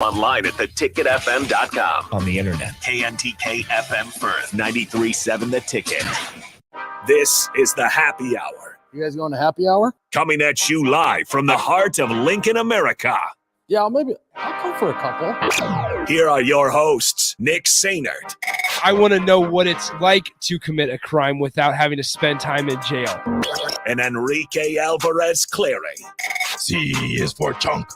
Online at theticketfm.com. On the internet. KNTK FM Firth, 93.7 The Ticket. This is the Happy Hour. You guys going to happy hour? Coming at you live from the heart of Lincoln, America. Yeah, I'll come for a couple. Here are your hosts, Nick Sainert. I want to know what it's like to commit a crime without having to spend time in jail. And Enrique Alvarez Clary. C is for chunk.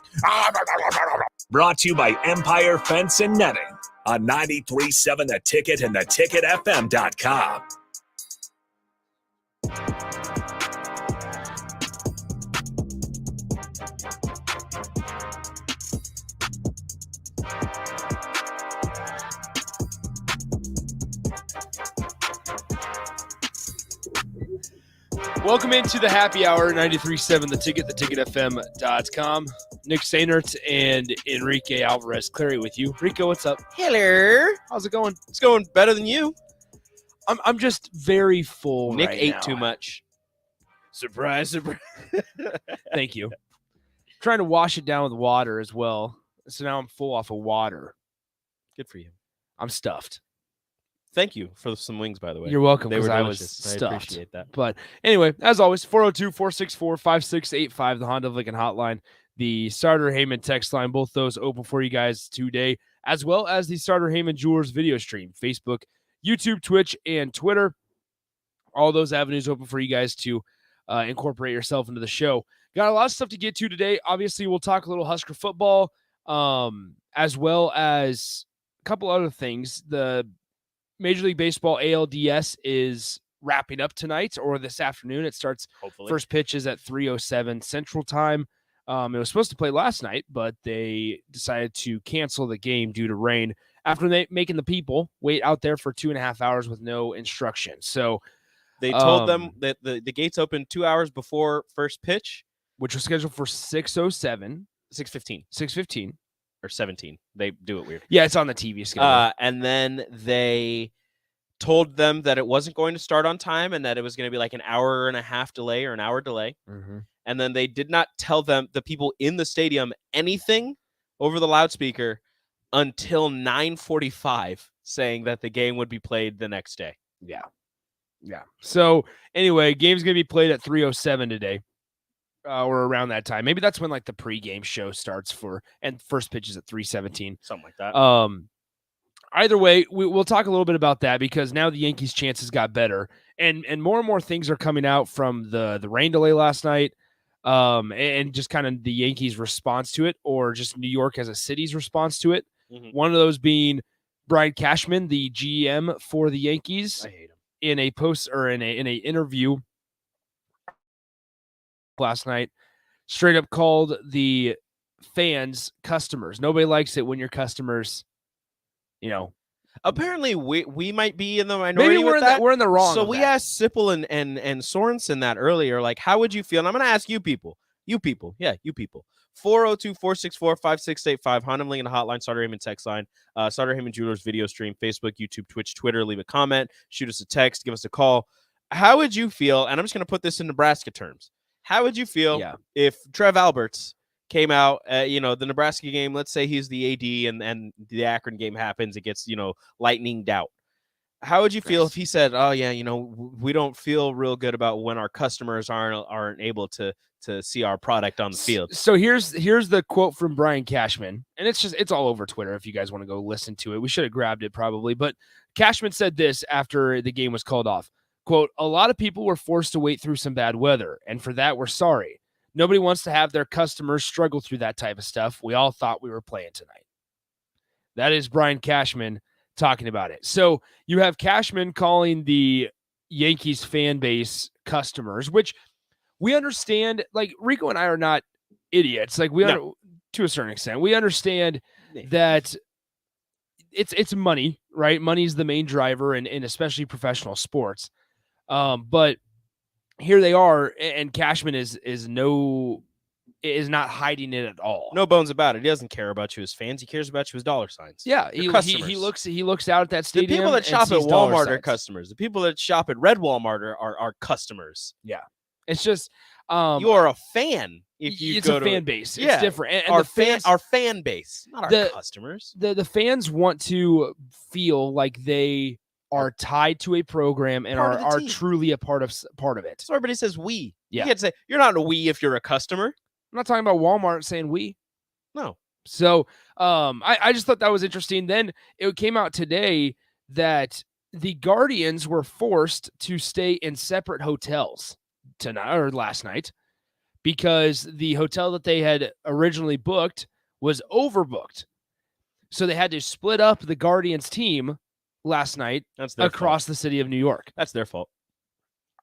Brought to you by Empire Fence and Netting on 93.7 The Ticket and theticketfm.com. Welcome into the happy hour, 93.7 The Ticket, theticketfm.com. Nick Sainert and Enrique Alvarez Clary with you. Rico, what's up? Hello. How's it going? It's going better than you. I'm just very full Nick right ate now. too much. Surprise, surprise. Thank you. Trying to wash it down with water as well. So now I'm full off of water. Good for you. I'm stuffed. Thank you for some wings, by the way. You're welcome, They were because I was delicious. I stuffed. appreciate that. But anyway, as always, 402-464-5685, the Honda of Lincoln hotline, the Starter Heyman text line, both those open for you guys today, as well as the Starter Heyman Jewelers video stream, Facebook, YouTube, Twitch, and Twitter. All those avenues open for you guys to incorporate yourself into the show. Got a lot of stuff to get to today. Obviously, we'll talk a little Husker football, as well as a couple other things. The Major League Baseball ALDS is wrapping up tonight or this afternoon. It starts, Hopefully. first pitch is at 3:07 Central Time. It was supposed to play last night, but they decided to cancel the game due to rain after making the people wait out there for 2.5 hours with no instruction. So They told them that the gates opened 2 hours before first pitch. which was scheduled for 6:07, 6:15 6:15. or 17. They do it weird. Yeah, it's on the TV schedule. And then they told them that it wasn't going to start on time and that it was going to be like an hour and a half delay or an hour delay. Mm-hmm. And then they did not tell them, the people in the stadium, anything over the loudspeaker until 9:45, saying that the game would be played the next day. Yeah. So anyway, game's going to be played at 3:07 today. Or around that time. Maybe that's when like the pregame show starts and first pitch is at 3:17. Something like that. Either way, we'll talk a little bit about that because now the Yankees' chances got better, and more things are coming out from the rain delay last night, and just kind of the Yankees' response to it, or just New York as a city's response to it. Mm-hmm. One of those being Brian Cashman, the GM for the Yankees, I hate him. in a post or in a interview last night, straight up called the fans customers. Nobody likes it when your customers, Apparently, we might be in the minority. maybe with that. we're in the wrong. So with we that. asked Sipple and Sorensen that earlier, like, how would you feel? And I'm going to ask you people. 402-464-5685, Honda Lincoln hotline, Starter Heyman text line, Starter Heyman Jewelers video stream, Facebook, YouTube, Twitch, Twitter. Leave a comment, shoot us a text, give us a call. How would you feel? And I'm just going to put this in Nebraska terms. How would you feel if Trev Alberts came out, the Nebraska game, let's say he's the AD and the Akron game happens, it gets, lightninged out. How would you feel if he said, oh yeah, we don't feel real good about when our customers aren't able to see our product on the field? So here's the quote from Brian Cashman, and it's all over Twitter if you guys want to go listen to it. We should have grabbed it probably, but Cashman said this after the game was called off. Quote, a lot of people were forced to wait through some bad weather, and for that, we're sorry. Nobody wants to have their customers struggle through that type of stuff. We all thought we were playing tonight. That is Brian Cashman talking about it. So you have Cashman calling the Yankees fan base customers, which we understand. Like, Rico and I are not idiots. Like, to a certain extent, we understand that it's money, right? Money is the main driver, and especially professional sports. But here they are, and Cashman is not hiding it at all. No bones about it. He doesn't care about you as fans. He cares about you as dollar signs. Yeah, he looks out at that The stadium. people that shop at sees dollar Walmart are signs. customers. The people that shop at Red Walmart are customers. Yeah, it's just You are a fan. if you it's go a to fan base. It's Yeah, different. And our the fans, our fan base, not the- our customers. the fans want to feel like they are tied to a program and Part of the are team. truly a part of it. So everybody says we. Yeah. You can't say you're not a we if you're a customer. I'm not talking about Walmart saying we. No. So I just thought that was interesting. Then it came out today that the Guardians were forced to stay in separate hotels tonight or last night because the hotel that they had originally booked was overbooked. So they had to split up the Guardians team last night That's their across fault. the city of New York. That's their fault.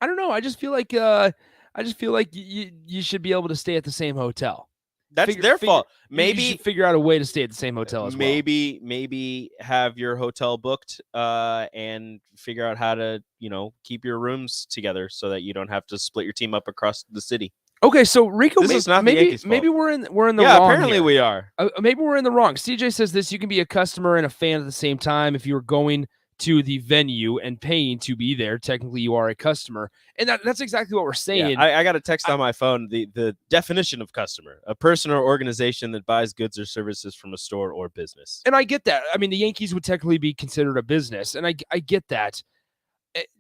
I don't know. I just feel like you should be able to stay at the same hotel. That's their fault. You Maybe should figure out a way to stay at the same hotel as well. maybe have your hotel booked and figure out how to, keep your rooms together so that you don't have to split your team up across the city. Okay, so Rico, This is not the Yankees' fault. maybe we're in the Yeah, wrong. apparently here. we are. Maybe we're in the wrong. CJ says this: you can be a customer and a fan at the same time. If you were going to the venue and paying to be there, technically you are a customer, and that's exactly what we're saying. Yeah, I got a text on my phone. The definition of customer: a person or organization that buys goods or services from a store or business. And I get that. I mean, the Yankees would technically be considered a business, and I get that.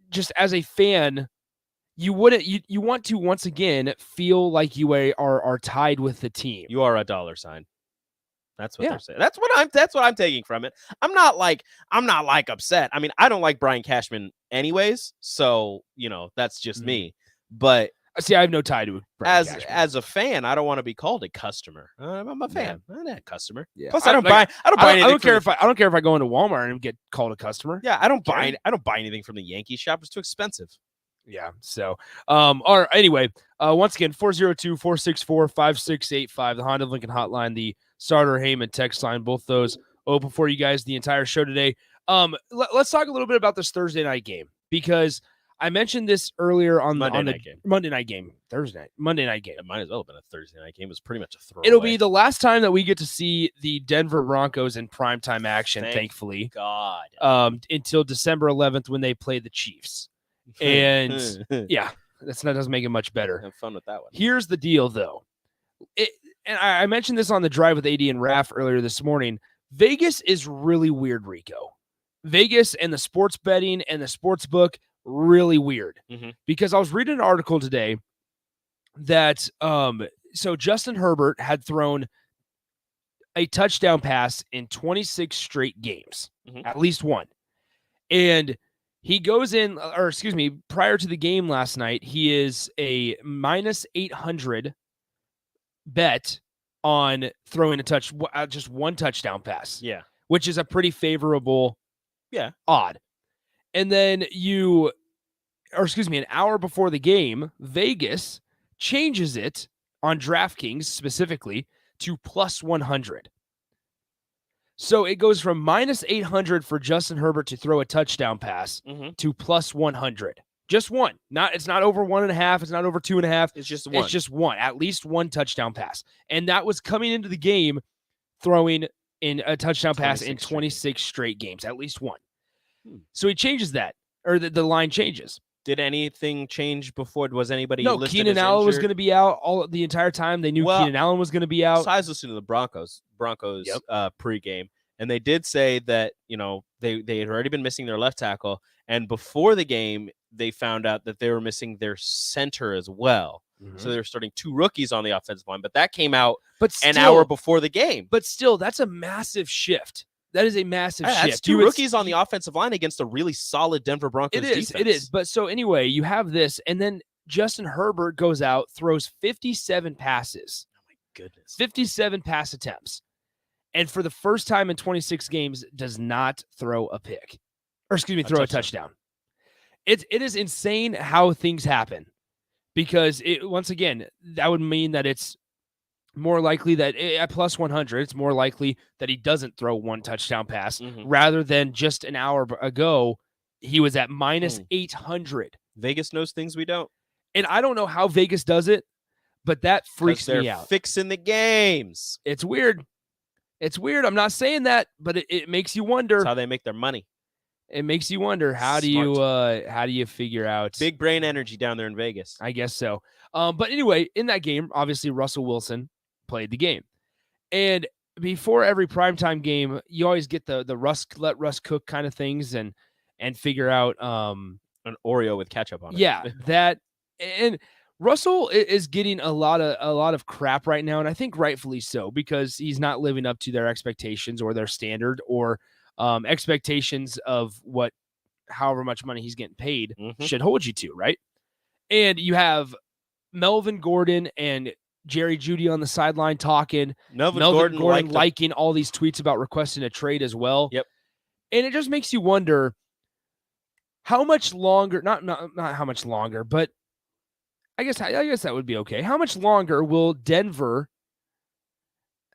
Just as a fan, you wouldn't. You want to once again feel like you are tied with the team. You are a dollar sign. That's what Yeah. they're saying. That's what I'm taking from it. I'm not like upset. I mean, I don't like Brian Cashman anyways, so that's just me. But See, I have no tie to Brian Cashman. as a fan, I don't want to be called a customer. I'm a fan. I'm not a customer. Yeah. Plus, I don't buy anything. I don't care if I go into Walmart and get called a customer. Yeah, I don't buy anything from the Yankee shop. It's too expensive. Yeah. So, anyway, once again, 402-464-5685, the Honda of Lincoln hotline, the Starter Heyman text line, both those open for you guys the entire show today. Let's talk a little bit about this Thursday night game because I mentioned this earlier on Monday the night game. Monday night game, Monday night game. It might as well have been a Thursday night game. It was pretty much a throwaway. It'll be the last time that we get to see the Denver Broncos in primetime action, thankfully. God. Until December 11th when they play the Chiefs. And yeah, that doesn't make it much better. Have fun with that one. Here's the deal, though. And I mentioned this on the drive with AD and Raph earlier this morning. Vegas is really weird, Rico. Vegas and the sports betting and the sports book, really weird. Mhm. Because I was reading an article today that so Justin Herbert had thrown a touchdown pass in 26 straight games, at least one. And he goes in, prior to the game last night, he is a minus 800 bet on throwing just one touchdown pass. Yeah. Which is a pretty favorable odd. And then an hour before the game, Vegas changes it on DraftKings specifically to plus 100. So it goes from minus 800 for Justin Herbert to throw a touchdown pass to plus 100. Just one. It's not over 1.5. It's not over 2.5. It's just one. It's just one. At least one touchdown pass. And that was coming into the game throwing in a touchdown pass in 26 straight games. At least one. So he changes that. Or the line changes. Did anything change before? Was anybody listed Keenan as Allen was injured? going to be out the entire time. They knew Keenan Allen was going to be out. So I was listening to the Broncos pregame, and they did say that they had already been missing their left tackle, and before the game they found out that they were missing their center as well. So they were starting two rookies on the offensive line, but that came out an hour before the game. But still, that's a massive shift. That is a massive shift. That's two rookies on the offensive line against a really solid Denver Broncos defense. It is. But so anyway, you have this, and then Justin Herbert goes out, throws 57 passes. Oh my goodness. 57 pass attempts. And for the first time in 26 games, does not throw a pick. Or throw a touchdown. It is insane how things happen. Because once again, that would mean that it's more likely that at plus 100, it's more likely that he doesn't throw one touchdown pass rather than just an hour ago, he was at minus 800. Vegas knows things we don't. And I don't know how Vegas does it, but that freaks me out. Fixing the games. It's weird. It's weird. I'm not saying that, but it makes you wonder. That's how they make their money. it makes you wonder how do you figure out Big brain energy down there in Vegas. I guess so. But anyway, in that game, obviously Russell Wilson played the game. And before every primetime game, you always get the let Russ cook kind of things and figure out An Oreo with ketchup on it. Yeah, that and Russell is getting a lot of crap right now, and I think rightfully so, because he's not living up to their expectations or their standard or expectations of what however much money he's getting paid should hold you to, right? And you have Melvin Gordon and Jerry Jeudy on the sideline talking. Melvin Gordon liking all these tweets about requesting a trade as well. Yep. And it just makes you wonder how much longer, not how much longer, but I guess that would be okay. How much longer will Denver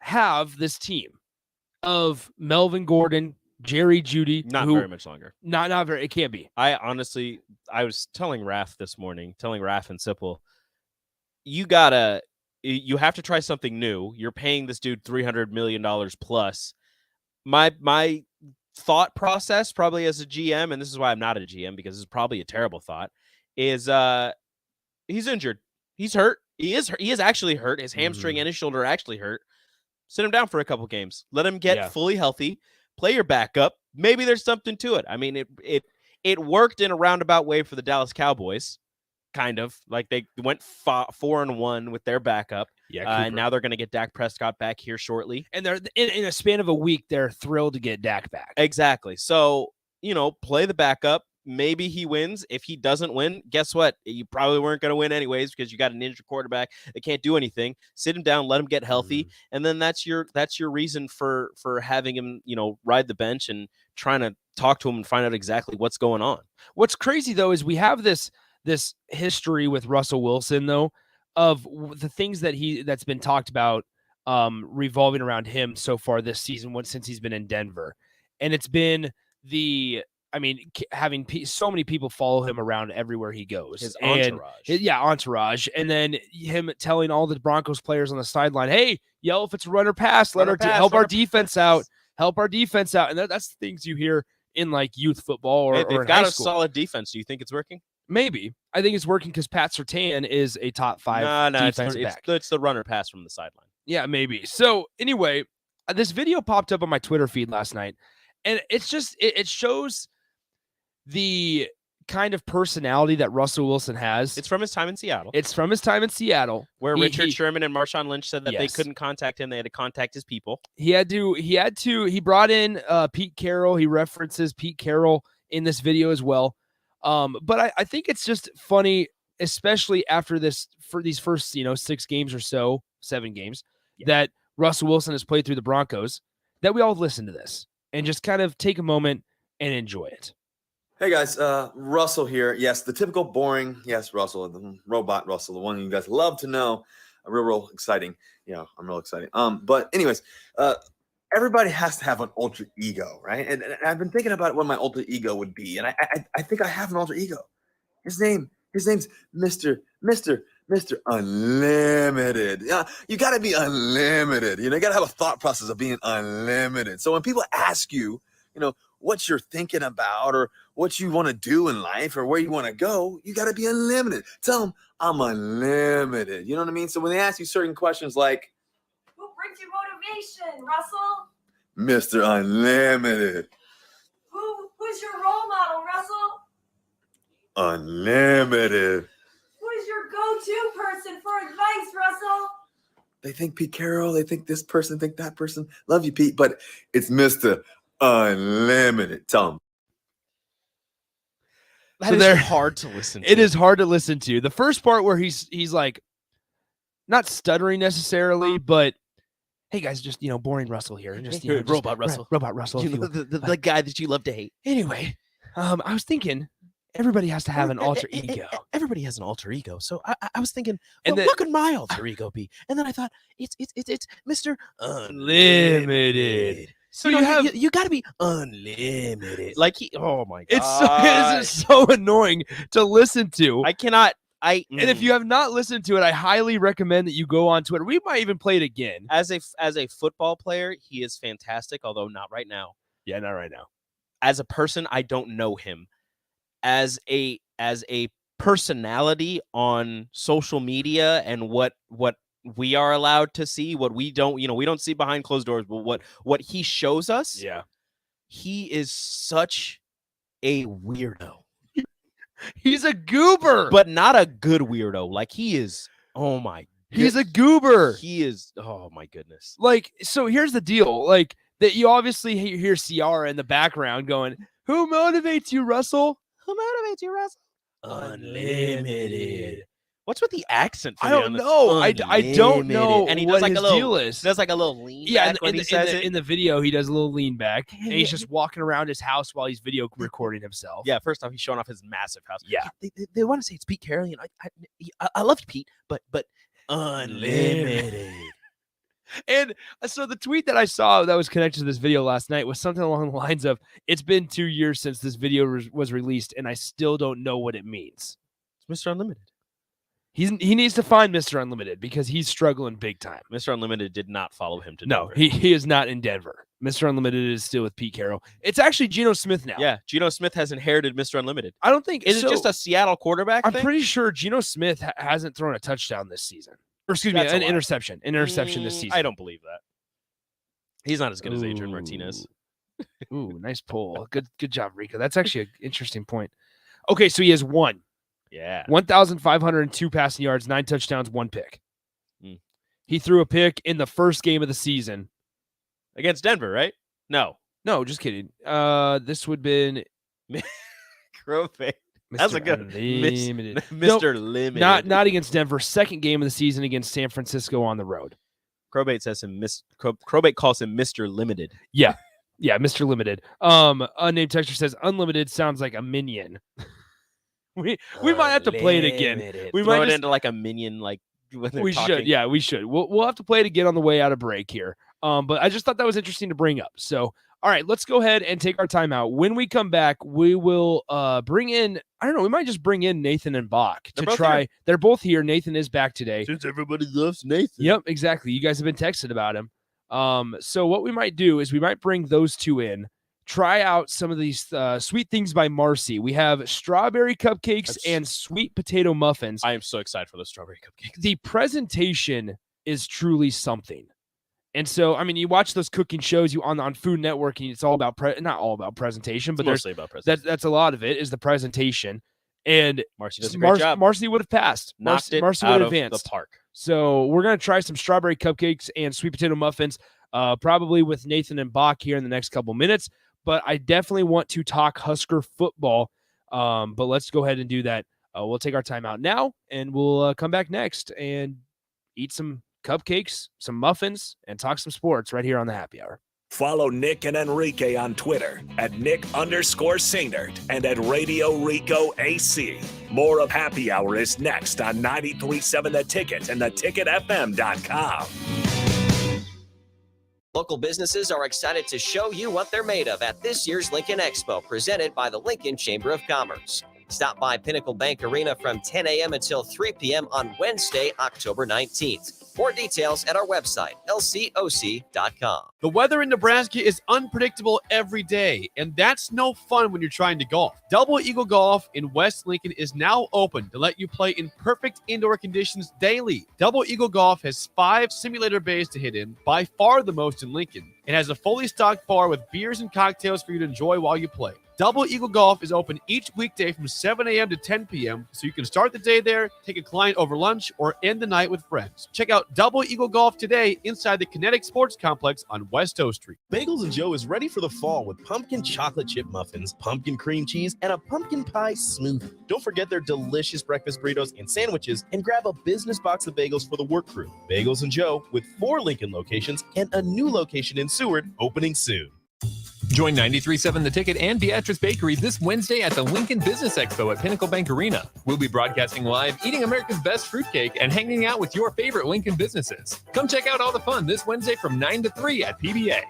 have this team of Melvin Gordon, Jerry Jeudy? Not very much longer. Not very. It can't be. I was telling Raph this morning, Raph and Sipple, you have to try something new. You're paying this dude $300 million plus. My thought process, probably as a GM, and this is why I'm not a GM, because this is probably a terrible thought, is he's injured. He's hurt. He is actually hurt. His hamstring and his shoulder are actually hurt. Sit him down for a couple games. Let him get fully healthy. Play your backup. Maybe there's something to it. I mean, it worked in a roundabout way for the Dallas Cowboys. Kind of like they went 4-1 with their backup. And now they're going to get Dak Prescott back here shortly. And they're in a span of a week, they're thrilled to get Dak back. Exactly. So, play the backup. Maybe he wins. If he doesn't win, guess what? You probably weren't going to win anyways, because you got an injured quarterback that can't do anything. Sit him down, let him get healthy, and then that's your reason for having him, ride the bench and trying to talk to him and find out exactly what's going on. What's crazy though is we have this history with Russell Wilson though of the things that's been talked about revolving around him so far this season since he's been in Denver, and it's been having so many people follow him around everywhere he goes. His entourage. Entourage. And then him telling all the Broncos players on the sideline, hey, yell if it's a run or pass. Help our defense out. Help our defense out. And that's the things you hear in like youth football or they've in got high a school. solid defense. Do you think it's working? Maybe. I think it's working because Pat Surtain is a top 5 defensive back. It's the runner pass from the sideline. Yeah, maybe. So anyway, this video popped up on my Twitter feed last night, and it's just it shows the kind of personality that Russell Wilson has. It's from his time in Seattle. Where Richard Sherman and Marshawn Lynch said that they couldn't contact him. They had to contact his people. He brought in Pete Carroll. He references Pete Carroll in this video as well. But I think it's just funny, especially after these first, 6 games or so, 7 games that Russell Wilson has played through the Broncos, that we all listen to this and just kind of take a moment and enjoy it. Hey guys, Russell here. Yes, the typical boring, Russell, the robot Russell, the one you guys love to know. Real exciting. I'm real exciting. But anyways, everybody has to have an alter ego, right? And I've been thinking about what my alter ego would be, and I think I have an alter ego. His name's Mr. Unlimited. Yeah, you got to be unlimited. You got to have a thought process of being unlimited. So when people ask you, what you're thinking about or what you want to do in life or where you want to go, you got to be unlimited. Tell them I'm unlimited. You know what I mean? So when they ask you certain questions like, who brings you motivation, Russell? Mr. Unlimited. Who's your role model, Russell? Unlimited. Who's your go-to person for advice, Russell? They think Pete Carroll, they think this person, think that person. Love you, Pete, but it's Mr. Unlimited. Tell them. That is hard to listen to. It is hard to listen to. The first part where he's like not stuttering necessarily, but hey guys, just boring Russell here. Just Robot Russell. Robot Russell. The guy that you love to hate. Anyway, I was thinking everybody has to have an alter ego. Everybody has an alter ego. So I was thinking, what could my alter ego be? And then I thought it's Mr. Unlimited. So you got to be unlimited. Like oh my god, it's so annoying to listen to. I cannot. And if you have not listened to it, I highly recommend that you go on Twitter. We might even play it again. As a football player, he is fantastic. Although not right now. Yeah, not right now. as a person, I don't know him. As a personality on social media and what we are allowed to see, what we don't, we don't see behind closed doors, but what he shows us. Yeah. He is such a weirdo. He's a goober. But not a good weirdo. Like he is, oh my. He's a goober. He is, oh my goodness. Like, so here's the deal. Like, that you obviously hear Ciara in the background going, "Who motivates you, Russell? Who motivates you, Russell?" Unlimited. What's with the accent? I don't know. I don't know. And he what does like his a little deal is. Does like a little lean Yeah, back when he says it. in the video, he does a little lean back, and he's just walking around his house while he's video recording himself. Yeah, first off, he's showing off his massive house. Yeah. They want to say it's Pete Carroll, and I love you, Pete, but unlimited. And so the tweet that I saw that was connected to this video last night was something along the lines of, "It's been 2 years since this video was released, and I still don't know what it means." It's Mr. Unlimited. He needs to find Mr. Unlimited because he's struggling big time. Mr. Unlimited did not follow him to No, Denver. he is not in Denver. Mr. Unlimited is still with Pete Carroll. It's actually Geno Smith now. Yeah, Geno Smith has inherited Mr. Unlimited. I don't think Is it just a Seattle quarterback I'm thing? pretty sure Geno Smith hasn't thrown a touchdown this season. Or excuse me, That's a an lie. interception. An interception this season. I don't believe that. He's not as good as Adrian Martinez. Ooh, nice pull. Good job, Rico. That's actually an interesting point. Okay, so he has 1,502 passing yards, 9 touchdowns, 1 pick. He threw a pick in the first game of the season. Against Denver, right? No, just kidding. This would have been Crowfade. Mr. That's a good Unlimited. Mr. Limited. Not against Denver. Second game of the season against San Francisco on the road. Crowbait says Crowbait calls him Mr. Limited. Yeah, Mr. Limited. Unnamed texter says Unlimited sounds like a minion. we might have to play it again. We Throw might it into like a minion, like when they're we talking. should. Yeah, we should. We'll have to play it again on the way out of break here. But I just thought that was interesting to bring up. So, all right, let's go ahead and take our time out. When we come back, we will bring in, I don't know, we might just bring in Nathan and Bach to try. Here. They're both here. Nathan is back today. Since everybody loves Nathan. Yep, exactly. You guys have been texted about him. So what we might do is we might bring those two in, try out some of these sweet things by Marcy. We have strawberry cupcakes and sweet potato muffins. I am so excited for the strawberry cupcakes. The presentation is truly something. And so, I mean, you watch those cooking shows on Food Network, and it's all about not all about presentation, but mostly about presentation. That's a lot of it is the presentation. And Marcy does a great job. Marcy would have passed. Marcy would have advanced. The park. So we're gonna try some strawberry cupcakes and sweet potato muffins, probably with Nathan and Bach here in the next couple minutes. But I definitely want to talk Husker football. But let's go ahead and do that. We'll take our time out now, and we'll come back next and eat some cupcakes, some muffins, and talk some sports right here on the Happy Hour. Follow Nick and Enrique on Twitter at Nick_Sainert and at Radio Rico AC. More of Happy Hour is next on 93.7 The Ticket and theticketfm.com. Local businesses are excited to show you what they're made of at this year's Lincoln Expo, presented by the Lincoln Chamber of Commerce. Stop by Pinnacle Bank Arena from 10 a.m. until 3 p.m. on Wednesday, October 19th. More details at our website, lcoc.com. The weather in Nebraska is unpredictable every day, and that's no fun when you're trying to golf. Double Eagle Golf in West Lincoln is now open to let you play in perfect indoor conditions daily. Double Eagle Golf has 5 simulator bays to hit in, by far the most in Lincoln. It has a fully stocked bar with beers and cocktails for you to enjoy while you play. Double Eagle Golf is open each weekday from 7 a.m. to 10 p.m., so you can start the day there, take a client over lunch, or end the night with friends. Check out Double Eagle Golf today inside the Kinetic Sports Complex on West O Street. Bagels & Joe is ready for the fall with pumpkin chocolate chip muffins, pumpkin cream cheese, and a pumpkin pie smoothie. Don't forget their delicious breakfast burritos and sandwiches, and grab a business box of bagels for the work crew. Bagels & Joe with 4 Lincoln locations and a new location in Seward opening soon. Join 93.7 The Ticket and Beatrice Bakery this Wednesday at the Lincoln Business Expo at Pinnacle Bank Arena. We'll be broadcasting live, eating America's best fruitcake, and hanging out with your favorite Lincoln businesses. Come check out all the fun this Wednesday from 9 to 3 at PBA.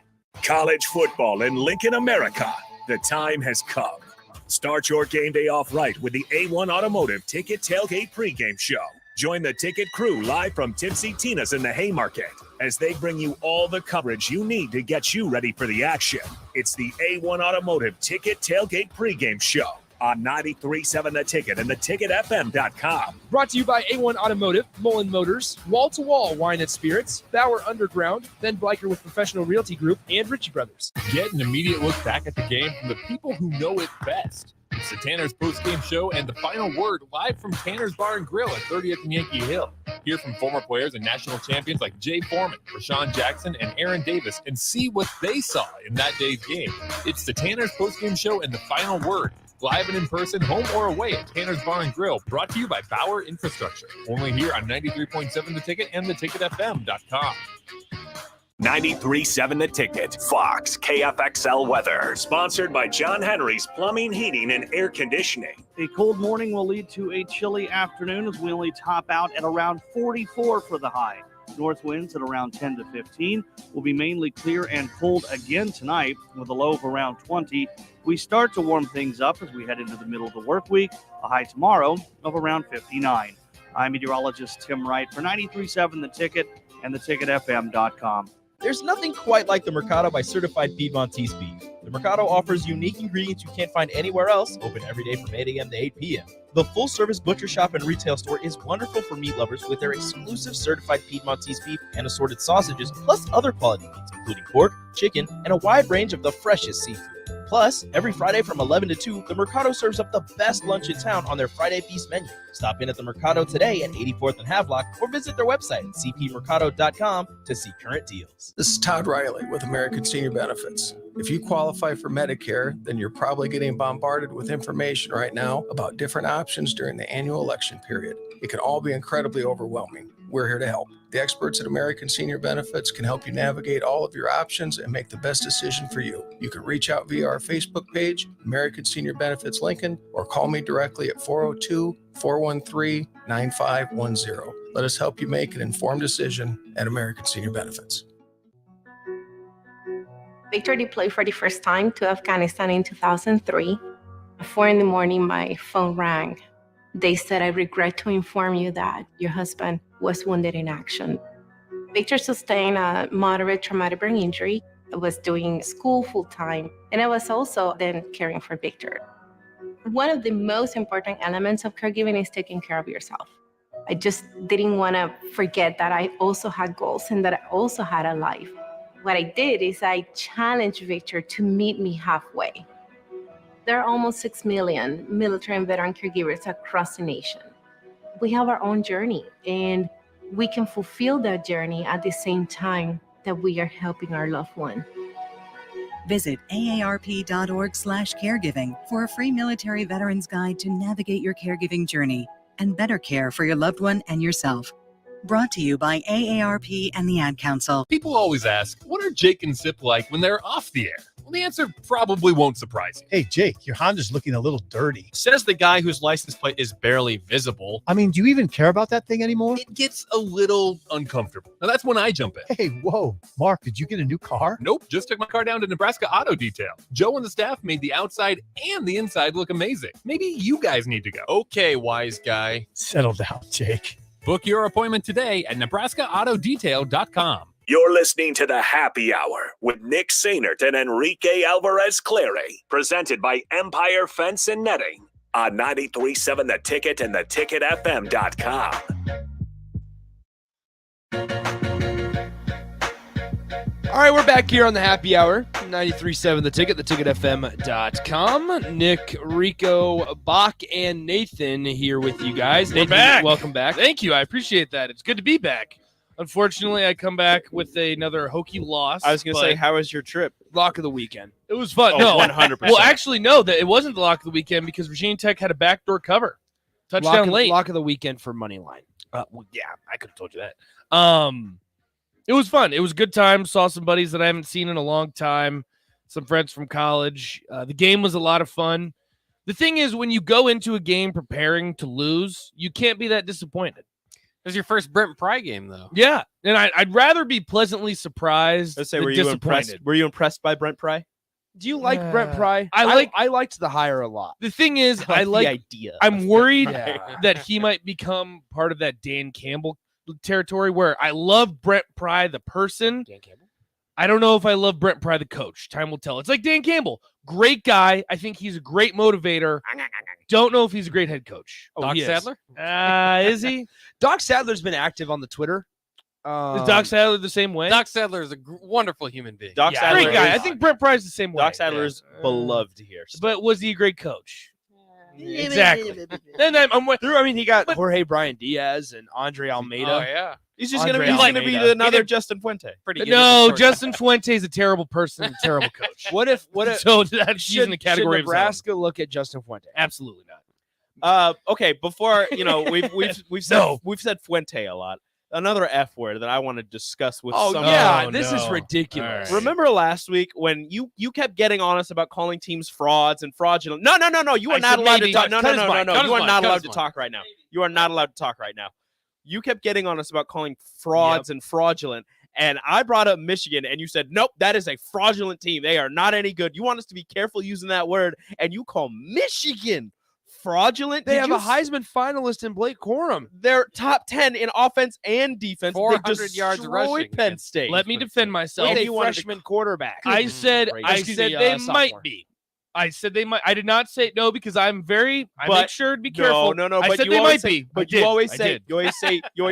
College football in Lincoln, America. The time has come. Start your game day off right with the A1 Automotive Ticket Tailgate pregame show. Join the Ticket crew live from Tipsy Tina's in the Haymarket. as they bring you all the coverage you need to get you ready for the action. It's the A1 Automotive Ticket Tailgate Pregame Show on 93.7 The Ticket and theticketfm.com. Brought to you by A1 Automotive, Mullen Motors, Wall to Wall Wine and Spirits, Bauer Underground, Ben Bleicher with Professional Realty Group, and Ritchie Brothers. Get an immediate look back at the game from the people who know it best. It's the Tanner's postgame show and the final word live from Tanner's Bar and Grill at 30th and Yankee Hill. Hear from former players and national champions like Jay Foreman, Rashawn Jackson, and Aaron Davis and see what they saw in that day's game. It's the Tanner's postgame show and the final word. Live and in person, home or away at Tanner's Bar and Grill, brought to you by Bauer Infrastructure. Only here on 93.7 The Ticket and theticketfm.com. 93.7 The Ticket, Fox, KFXL weather. Sponsored by John Henry's Plumbing, Heating, and Air Conditioning. A cold morning will lead to a chilly afternoon as we only top out at around 44 for the high. North winds at around 10 to 15 will be mainly clear and cold again tonight with a low of around 20. We start to warm things up as we head into the middle of the work week, a high tomorrow of around 59. I'm meteorologist Tim Wright for 93.7 The Ticket and theticketfm.com. There's nothing quite like the Mercado by Certified Piedmontese Beef. The Mercado offers unique ingredients you can't find anywhere else, open every day from 8 a.m. to 8 p.m. The full-service butcher shop and retail store is wonderful for meat lovers with their exclusive certified Piedmontese beef and assorted sausages, plus other quality meats, including pork, chicken, and a wide range of the freshest seafood. Plus, every Friday from 11 to 2, the Mercado serves up the best lunch in town on their Friday Feast menu. Stop in at the Mercado today at 84th and Havelock or visit their website at cpmercado.com to see current deals. This is Todd Riley with American Senior Benefits. If you qualify for Medicare, then you're probably getting bombarded with information right now about different options during the annual election period. It can all be incredibly overwhelming. We're here to help. The experts at American Senior Benefits can help you navigate all of your options and make the best decision for you. You can reach out via our Facebook page, American Senior Benefits Lincoln, or call me directly at 402-413-9510. Let us help you make an informed decision at American Senior Benefits. Victor deployed for the first time to Afghanistan in 2003. At 4 a.m, my phone rang. They said, "I regret to inform you that your husband was wounded in action." Victor sustained a moderate traumatic brain injury. I was doing school full time, and I was also then caring for Victor. One of the most important elements of caregiving is taking care of yourself. I just didn't want to forget that I also had goals and that I also had a life. What I did is I challenged Victor to meet me halfway. There are almost 6 million military and veteran caregivers across the nation. We have our own journey, and we can fulfill that journey at the same time that we are helping our loved one. Visit aarp.org/caregiving for a free military veterans guide to navigate your caregiving journey and better care for your loved one and yourself. Brought to you by AARP and the Ad Council. People always ask, what are Jake and Zip like when they're off the air? Well, the answer probably won't surprise you. Hey, Jake, your Honda's looking a little dirty. Says the guy whose license plate is barely visible. I mean, do you even care about that thing anymore? It gets a little uncomfortable. Now, that's when I jump in. Hey, whoa. Mark, did you get a new car? Nope, just took my car down to Nebraska Auto Detail. Joe and the staff made the outside and the inside look amazing. Maybe you guys need to go. Okay, wise guy. Settle down, Jake. Book your appointment today at NebraskaAutoDetail.com. You're listening to the Happy Hour with Nick Sainert and Enrique Alvarez Clary, presented by Empire Fence and Netting on 93.7 The Ticket and theticketfm.com. All right, we're back here on the Happy Hour, 93.7 The Ticket, theticketfm.com. Nick, Rico, Bach, and Nathan here with you guys. We're Nathan, back. welcome back. Thank you. I appreciate that. It's good to be back. Unfortunately, I come back with another hokey loss. I was going to say, how was your trip? Lock of the weekend. It was fun. Oh, no, 100%. Well, actually, no, that it wasn't the lock of the weekend because Virginia Tech had a backdoor cover. Touchdown late. Lock of the weekend for Moneyline. Well, yeah, I could have told you that. It was fun. It was a good time. Saw some buddies that I haven't seen in a long time. Some friends from college. The game was a lot of fun. The thing is, when you go into a game preparing to lose, you can't be that disappointed. It was your first Brent Pry game, though. Yeah, and I'd rather be pleasantly surprised Let's say, than were you disappointed. impressed by Brent Pry? Do you like Brent Pry? I liked the hire a lot. The thing is, I like the idea. I'm worried Yeah. that he might become part of that Dan Campbell territory where I love Brent Pry, the person. Dan Campbell. I don't know if I love Brent Pry, the coach. Time will tell. It's like Dan Campbell. Great guy. I think he's a great motivator. Don't know if he's a great head coach. Oh, Doc he Sadler? Is he? Doc Sadler's been active on the Twitter. Is Doc Sadler the same way? Doc Sadler is a wonderful human being. Doc Sadler, great guy. I think Brent Pry's the same way. Doc Sadler is beloved here. But was he a great coach? Exactly. Then I'm with through. I mean, he got Jorge Brian Diaz and Andre Almeida. Oh yeah. He's just going to Andre be Almeida. another Justin Fuente. No, Justin Fuente is a terrible person, and a terrible coach. What if? So that she's in the category should of Nebraska look at Justin Fuente? Absolutely not. Okay, before we've said Fuente a lot. Another F word that I want to discuss with some. This is ridiculous. Right. Remember last week when you kept getting on us about calling teams frauds and fraudulent? No. You are not allowed to talk. No. You are not allowed to talk right now. You are not allowed to talk right now. You kept getting on us about calling frauds and fraudulent. And I brought up Michigan, and you said, nope, that is a fraudulent team. They are not any good. You want us to be careful using that word, and you call Michigan fraudulent. They have a Heisman finalist in Blake Corum. They're top 10 in offense and defense. 400 yards rushing. Penn State. Let me defend myself. And A you wanted freshman quarterback. I said Excuse me, they sophomore. might be. I said they might. I did not say no because I make sure to be careful. No. I But said you they always might be. But I you always did.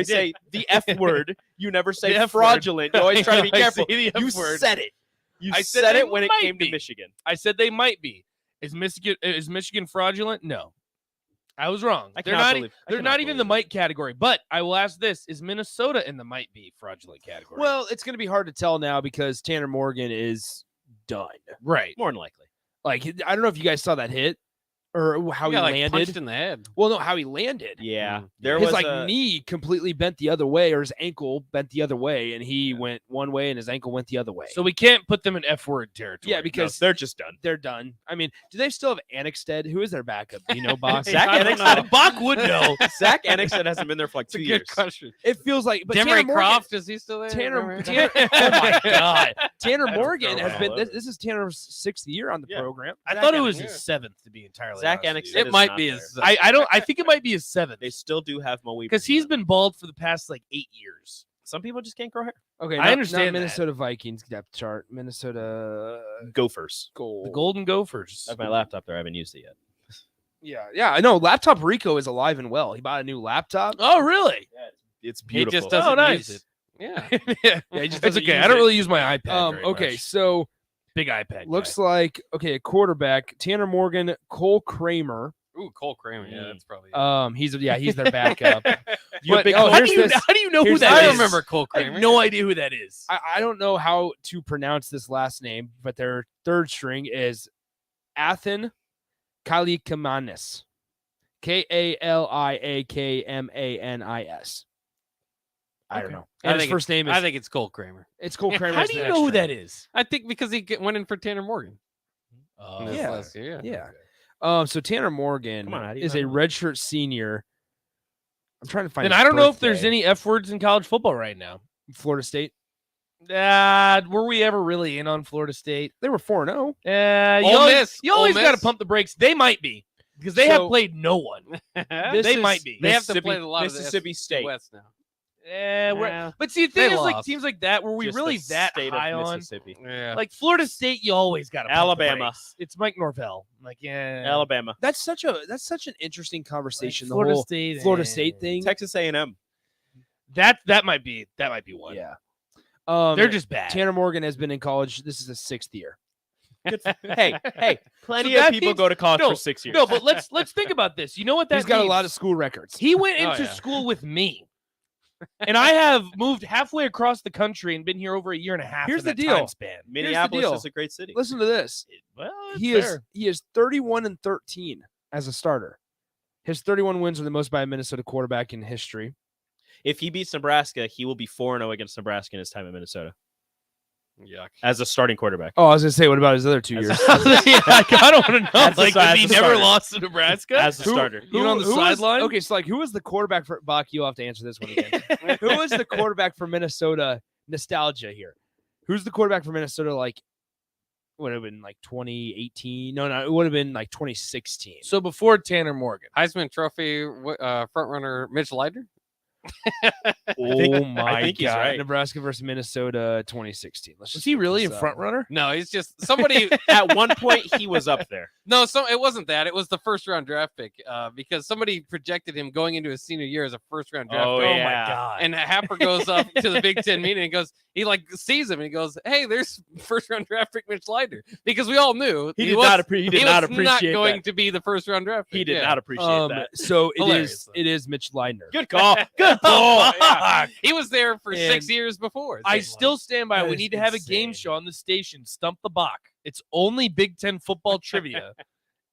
say the F word. You never The say F fraudulent. You always try to be I careful. say the F You word. said it. You I said said it they when it might came be. to Michigan. I said they might be. Is Michigan fraudulent? No. I was wrong. They're not even in the might category. But I will ask this: is Minnesota in the might be fraudulent category? Well, it's going to be hard to tell now because Tanner Morgan is done. Right. More than likely. Like I don't know if you guys saw that hit or how he landed. Punched in the head. Well, no, how he landed. Yeah. There his knee completely bent the other way, or his ankle bent the other way, and he went one way, and his ankle went the other way. So we can't put them in F word territory. Yeah, because they're just done. They're done. I mean, do they still have Annexted? Who is their backup? Do you know, Bach? Zach Annexted. Bach would know. Zach Annexted hasn't been there for like 2 years. Good question. It feels like. But Demery Tanner Morgan, Croft, is he still there? Tanner oh my God. Tanner That's Morgan a has been. This is Tanner's 6th year on the program. I thought it was his 7th, to be entirely Zach honest with Annexted you. is not there. I think it might be his 7th. They still do have Mo Weaver. Because he's been bald for the past like 8 years. Some people just can't grow hair. Okay, I understand that. Minnesota Vikings depth chart. Minnesota Gophers. Gold. The Golden Gophers. I have my laptop there. I haven't used it yet. Yeah. I know. Laptop Rico is alive and well. He bought a new laptop. Oh, really? Yeah, it's He beautiful. just doesn't nice. use it. Yeah. He just It's doesn't okay. use I don't it. really use my iPad. very Okay, much. so Big iPad. looks like a quarterback: Tanner Morgan, Cole Kramer. Ooh, Cole Kramer. Yeah, that's probably. He's their backup. How do you know who here's that this. is? I remember Cole I Kramer. have no idea who that is. I don't know how to pronounce this last name, but their third string is Athan Kalikamanis. Kaliakamanis. I don't know. And his first name is. I think it's Cole Kramer. It's Cole Kramer. How do you know who that is? I think because he went in for Tanner Morgan. This yeah. last year, Yeah. So Tanner Morgan Come on, how do you is not a know? redshirt senior. I'm trying to find. And his I don't know if there's birthday. any F words in college football right now. Florida State. Were we ever really in on Florida State? They were 4-0. You Ole always, Miss. you always Ole got to Miss. pump the brakes. They might be because they have So- played no one. They might be. They have to Mississippi- play a lot of Mississippi the State. West now. But see, the thing They is, like lost. teams like that, were we Just really the that state high of on? Mississippi. Yeah. Like Florida State, you always got to Alabama. It's Mike Norvell. Like Alabama. That's such an interesting conversation. The Florida whole State, Florida State thing. Texas A&M. That might be one. Yeah. They're just bad. Tanner Morgan has been in college. This is his 6th year. Hey, plenty So of that people means- go to college no, for 6 years. No, but let's think about this. You know what that He's got a means? lot of school records. He went Oh, into yeah. school with me. And I have moved halfway across the country and been here over a year and a half. Here's in the that deal. time span. Minneapolis deal. is a great city. Listen to this. Well, He is 31-13 as a starter. His 31 wins are the most by a Minnesota quarterback in history. If he beats Nebraska, he will be 4-0 against Nebraska in his time in Minnesota Yuck. as a starting quarterback. Oh, I was gonna say, what about his other 2 years? Yeah, I don't want to know. As a- Like, as he a never starter. lost to Nebraska. As a starter. Even on the who was- sideline. Okay, so who was the quarterback for Bach? You'll have to answer this one again. Who was the quarterback for Minnesota? Nostalgia here. Who's the quarterback for Minnesota? Like, would have been like 2018. No, it would have been like 2016. So before Tanner Morgan. Heisman Trophy front runner Mitch Leidner. Oh my I think he's God! right. Nebraska versus Minnesota, 2016. Was he really in front runner? No, he's just somebody. At one point, he was up there. No, it wasn't that. It was the first round draft pick because somebody projected him going into his senior year as a first round draft pick. Oh my God! And Happer goes up to the Big Ten meeting and he like sees him and he goes, "Hey, there's first round draft pick Mitch Leidner," because we all knew He did not appreciate going that. to be the first round draft pick. He did not appreciate that. So Hilarious, it is Mitch Leidner. Good call. Good ball. He was there for And 6 years before. I still stand by. That We is need to have a game insane. show on the station. Stump the Bach. It's only Big Ten football trivia,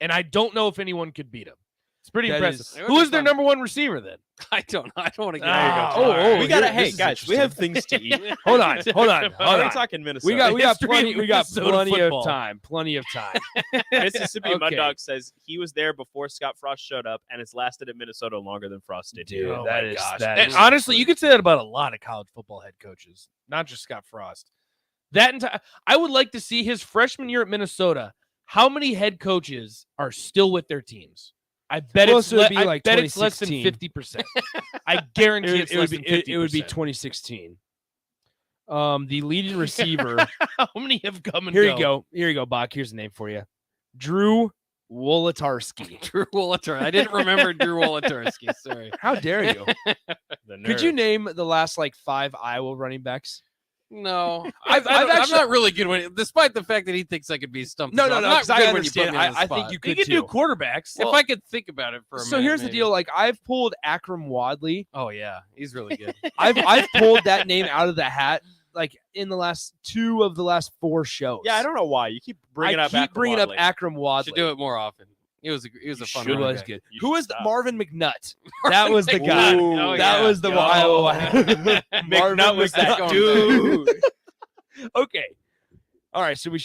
and I don't know if anyone could beat him. It's pretty That impressive. is- Who is their number one receiver then? I don't want to get. We gotta. this Hey is guys, we have things to eat. Hold on. We're talking Minnesota. We got History plenty. of We got Minnesota plenty football. of time. Plenty of time. Mississippi Mud Okay. Dog says he was there before Scott Frost showed up, and it's lasted at Minnesota longer than Frost did. Dude, Oh that my is gosh. that And is honestly, you could say that about a lot of college football head coaches, not just Scott Frost. I would like to see his freshman year at Minnesota. How many head coaches are still with their teams? I bet Well, it's so it'd be I like bet it's less than 2016. 50%. I guarantee it's it less would than be 50%. it would be 2016. The leading receiver. How many have come and Here go? you go. Here you go, Bach. Here's the name for you. Drew Wolodarski. Drew Wolodarski. I didn't remember Drew Wolodarski. Sorry. How dare you? Could you name the last like 5 Iowa running backs? No, I've I'm actually- not really good when, despite the fact that he thinks I could be stumped. No, as no, well. no. I'm Because not I good when you put understand. me on the I think spot. you You could could do too. quarterbacks. If I could think about it for a minute. So here's the maybe. deal. Like I've pulled Akram Wadley. Oh yeah, he's really good. I've pulled that name out of the hat. Like in the last 2 of the last 4 shows. Yeah, I don't know why you keep bringing I up. keep Akram bringing up Wadley. Akram Wadley. Should do it more often. He was a fun. It running was back. good. You Who should was the stop. Marvin McNutt? That was the Ooh. guy. Oh, that yeah. was the Oh. Iowa. McNutt was that Going dude. Okay. All right. So we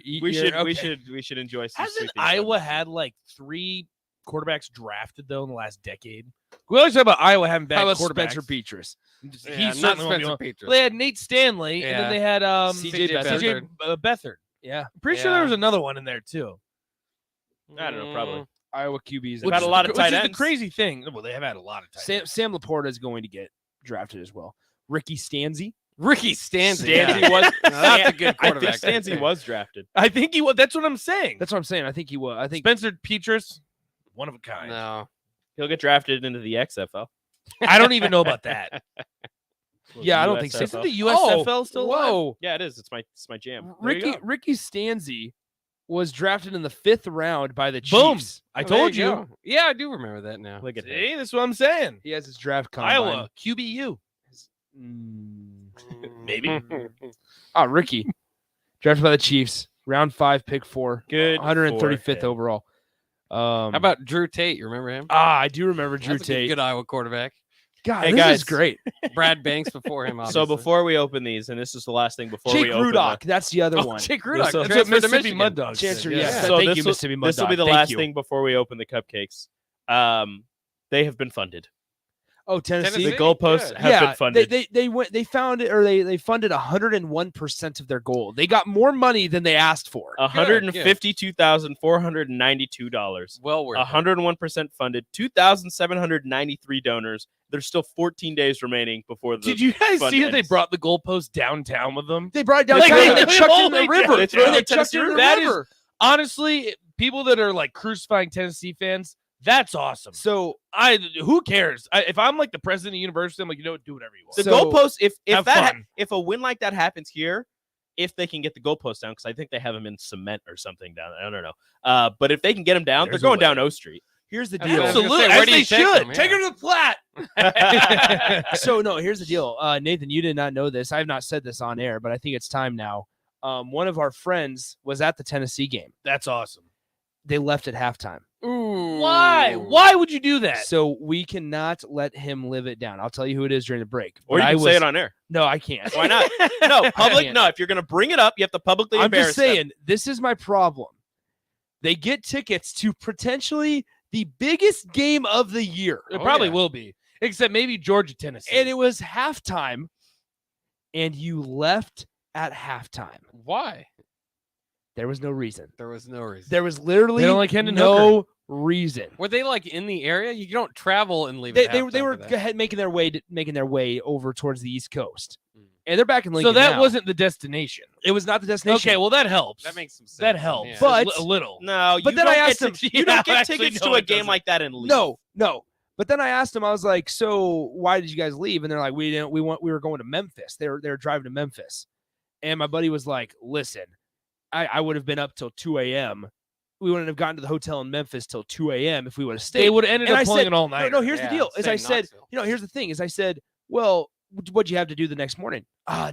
eat We here? should Okay. we should enjoy some. Hasn't sweet things Iowa had like 3 quarterbacks drafted though in the last decade? We always talk about Iowa having bad How about quarterbacks. Spencer Petras? Yeah, He's not certainly won't be Spencer one. Petras. Well, they had Nate Stanley, and then Yeah. they had CJ CJ Beathard. Yeah. I'm pretty sure there was another one in there too. I don't know, probably. Iowa QBs. They've had a lot of tight Which is ends. the crazy thing. Well, they have had a lot of tight ends. Sam Laporta is going to get drafted as well. Ricky Stanzi. Ricky Stanzi. Stanzi was. That's a good I quarterback. think Stanzi was drafted. I think he was. That's what I'm saying. That's what I'm saying. I think he was. I think Spencer Petras, one of a kind. No. He'll get drafted into the XFL. I don't even know about that. Yeah, I don't think so. Isn't the USFL still alive? Whoa. Yeah, it is. It's my jam. There you go. Ricky Stanzi was drafted in the 5th round by the Boom. Chiefs. I Oh, there told you. go. Yeah, I do remember that now. Look at him. See, that's what I'm saying. He has his draft combine. Iowa, QBU. Maybe. Ricky. Drafted by the Chiefs. Round 5, pick 4. Good. 135th for him. overall. How about Drew Tate? You remember him? I do remember Drew That's a Tate. good Iowa quarterback. God, Hey, this guys. is great. Brad Banks before him. So Obviously. before we open these, and this is the last thing before Jake we open Rudock. That's the other one. Jake Rudock. So- That's Transfer what to Mississippi Michigan. Mud Dogs Chancellor, did. yeah. Yeah. So Thank this you, will- Mississippi Mud This will be Dog. the Thank last you. thing before we open the cupcakes. They have been funded. Oh, Tennessee. The goalposts Good. have been funded. They found it, or they funded 101% of their goal. They got more money than they asked for. $152,492. Well worth it. 101% funded. 2,793 donors. There's still 14 days remaining before the. Did you guys fund see that they ends. brought the goalpost downtown with them? They brought it down. Like, They they chucked it in the holy river. cow, they They threw chucked it in the That is- river. Honestly, people that are like crucifying Tennessee fans, that's awesome. So Who cares? If I'm like the president of the university, I'm like, you know what, do whatever you want. The So- goalposts, if Have that fun. if a win like that happens here, if they can get the goalposts down, because I think they have them in cement or something down. I don't know. But if they can get them down, There's they're a going down way. O Street. here's the I deal. was gonna Absolutely, say, where as do you they take should. them? Take Yeah. her to the flat. So no, here's the deal. Nathan, you did not know this. I have not said this on air, but I think it's time now. One of our friends was at the Tennessee game. That's awesome. They left at halftime. Ooh. Why? Why would you do that? So we cannot let him live it down. I'll tell you who it is during the break. Or But you I can say was- it on air. No, I can't. Why not? No, public. can't. No, if you're going to bring it up, you have to publicly I'm embarrass just saying, them. this is my problem. They get tickets to potentially the biggest game of the year. It Oh, probably yeah. will be, except maybe Georgia, Tennessee. And it was halftime, and you left at halftime. Why? There was no reason. There was no reason. There was literally They don't like Hendon no reason. Were they like in the area? You don't travel and leave. They at they were halftime for that. making their way over towards the East Coast, and they're back in Lincoln. So that now. wasn't the destination. It was not the destination. Okay, well that helps. That makes some sense. That helps. Yeah. But a little. No, But you then don't I get asked him- you don't get actually, tickets no, to a it game doesn't. like that and leave. No. But then I asked them, I was like, so why did you guys leave? And they're like, we were going to Memphis. They were driving to Memphis. And my buddy was like, listen, I would have been up till 2 a.m. We wouldn't have gotten to the hotel in Memphis till 2 a.m. if we would have stayed. They would have ended And up I pulling said, it all night. No, here's the deal. As stay I in said, Knoxville. here's the thing. Is I said, well, what'd you have to do the next morning?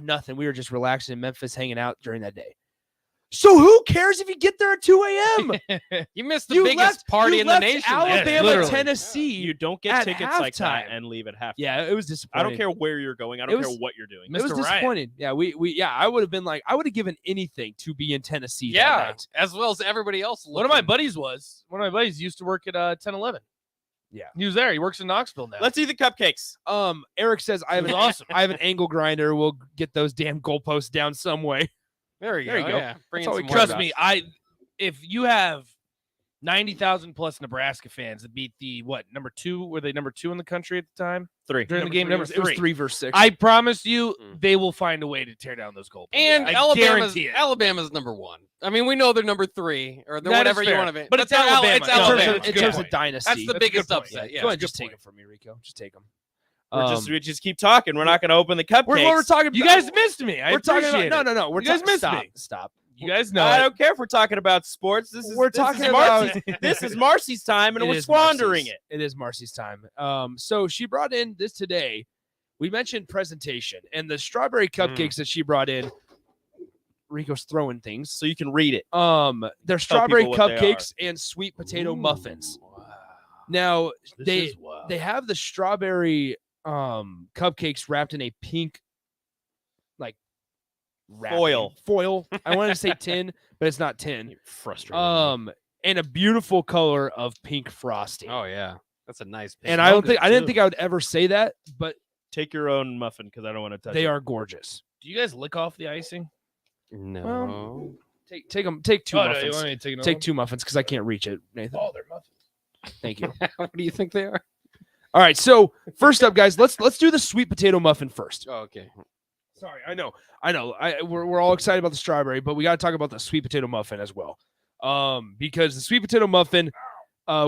Nothing. We were just relaxing in Memphis, hanging out during that day. So who cares if you get there at 2 a.m.? You missed the You biggest left- party you in the left nation. Alabama, literally. Tennessee. You don't get at tickets like that halftime. and leave at half. Yeah, it was I disappointing. don't care where you're going. I It don't was- care what you're doing. It was Mr. Ryan. disappointing. Yeah, I would have been like, I would have given anything to be in Tennessee that Yeah, night. as well as everybody else. One of my looking. buddies used to work at 1011. Yeah. He was there. He works in Knoxville now. Let's eat the cupcakes. Eric says I have It was an awesome. I have an angle grinder. We'll get those damn goalposts down some way. There you There go. you go. Yeah. Bring That's in all we some care more Trust about. me, if you have 90,000 plus Nebraska fans that beat the number 2? Were they number 2 in the country at the time? 3. During the game, It was 3. 3 versus 6. I promise you, Mm. they will find a way to tear down those goalposts. And I Alabama's guarantee it. number 1. I mean, we know they're number 3 or they're That is whatever you fair. want to be. But it's they're Alabama. It's No, Alabama. that's a in good terms point. of dynasty. That's the That's a biggest good point. upset. Go Yeah. ahead, That's a just good take point. them from me, Rico. Just take them. We just keep talking. We're not going to open the cupcakes. We're talking. You guys missed me. I We're talking appreciate about. it. No. We're You guys missed stop. me. Stop. You guys know I it. don't care if we're talking about sports. We're talking about. This is Marcy's time, and It we're is squandering Marcy's. it. It is Marcy's time. So she brought in this today. We mentioned presentation and the strawberry cupcakes that she brought in. Rico's throwing things. So you can read it. They're strawberry people what they cupcakes and sweet potato muffins. Now they have the strawberry cupcakes wrapped in a pink like wrapping. Foil. I wanted to say tin, but it's not tin. Frustrating. And a beautiful color of pink frosting. Oh yeah, that's a nice. And I didn't think I would ever say that, but Take your own muffin because I don't want to touch it. they are gorgeous. Do you guys lick off the icing? No. Take them. Take 2 Oh, no, you muffins. want me to take another Take one? 2 muffins because I can't reach it, Nathan. Oh, they're muffins. Thank you. What do you think they are? All right, so first up, guys, let's do the sweet potato muffin first. Oh, okay. Sorry, I know. We're all excited about the strawberry, but we got to talk about the sweet potato muffin as well, because the sweet potato muffin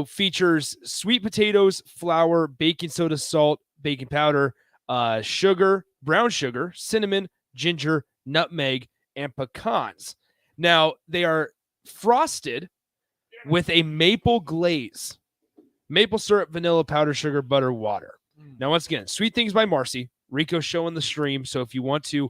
features sweet potatoes, flour, baking soda, salt, baking powder, sugar, brown sugar, cinnamon, ginger, nutmeg, and pecans. Now they are frosted with a maple glaze. Maple syrup, vanilla, powdered sugar, butter, water. Now, once again, Sweet Things by Marcy. Rico's showing the stream. So if you want to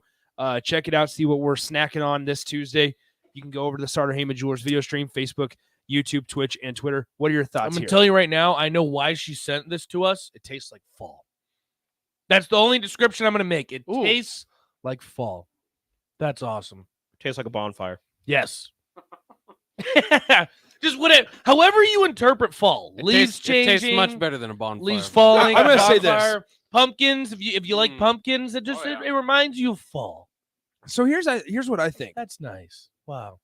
check it out, see what we're snacking on this Tuesday, you can go over to the Starter Heyman Jewelers video stream, Facebook, YouTube, Twitch, and Twitter. What are your I'm thoughts going here? to tell you right now, I know why she sent this to us. It tastes like fall. That's the only description I'm going to make. It tastes like fall. That's awesome. Tastes like a bonfire. Yes. Just however you interpret fall. Leaves changing. It tastes much better than a bonfire. Leaves falling. I'm gonna say this. bonfire, Pumpkins. If you like pumpkins, it just it reminds you of fall. So here's what I think. That's nice. Wow.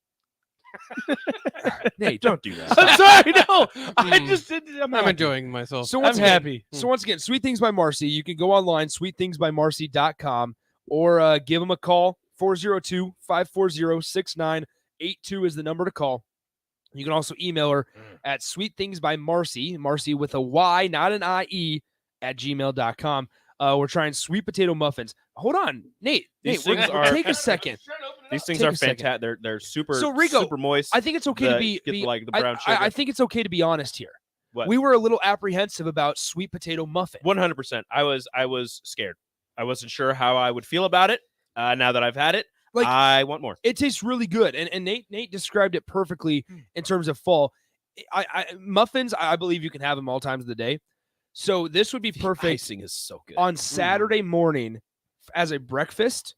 Nate, don't do that. I'm sorry. No, I just I'm I'm happy. enjoying myself. So once I'm again, happy. So once again, Sweet Things by Marcy. You can go online, sweetthingsbymarcy.com, or give them a call, 402-540-6982 is the number to call. You can also email her at sweetthingsbymarcy, Marcy with a Y, not an I-E, at gmail.com. We're trying sweet potato muffins. Hold on, Nate. These Nate, things we're- are- take a second. These things Take are a second. fantastic. They're super. So, Rico, super moist. I think it's okay to be like the brown sugar. I think it's okay to be honest here. What? We were a little apprehensive about sweet potato muffin. 100%. I was scared. I wasn't sure how I would feel about it. Now that I've had it, Like, I want more. It tastes really good, and Nate described it perfectly in terms of fall. Muffins, I believe you can have them all times of the day. So this would be perfect. Icing is so good. On Saturday morning as a breakfast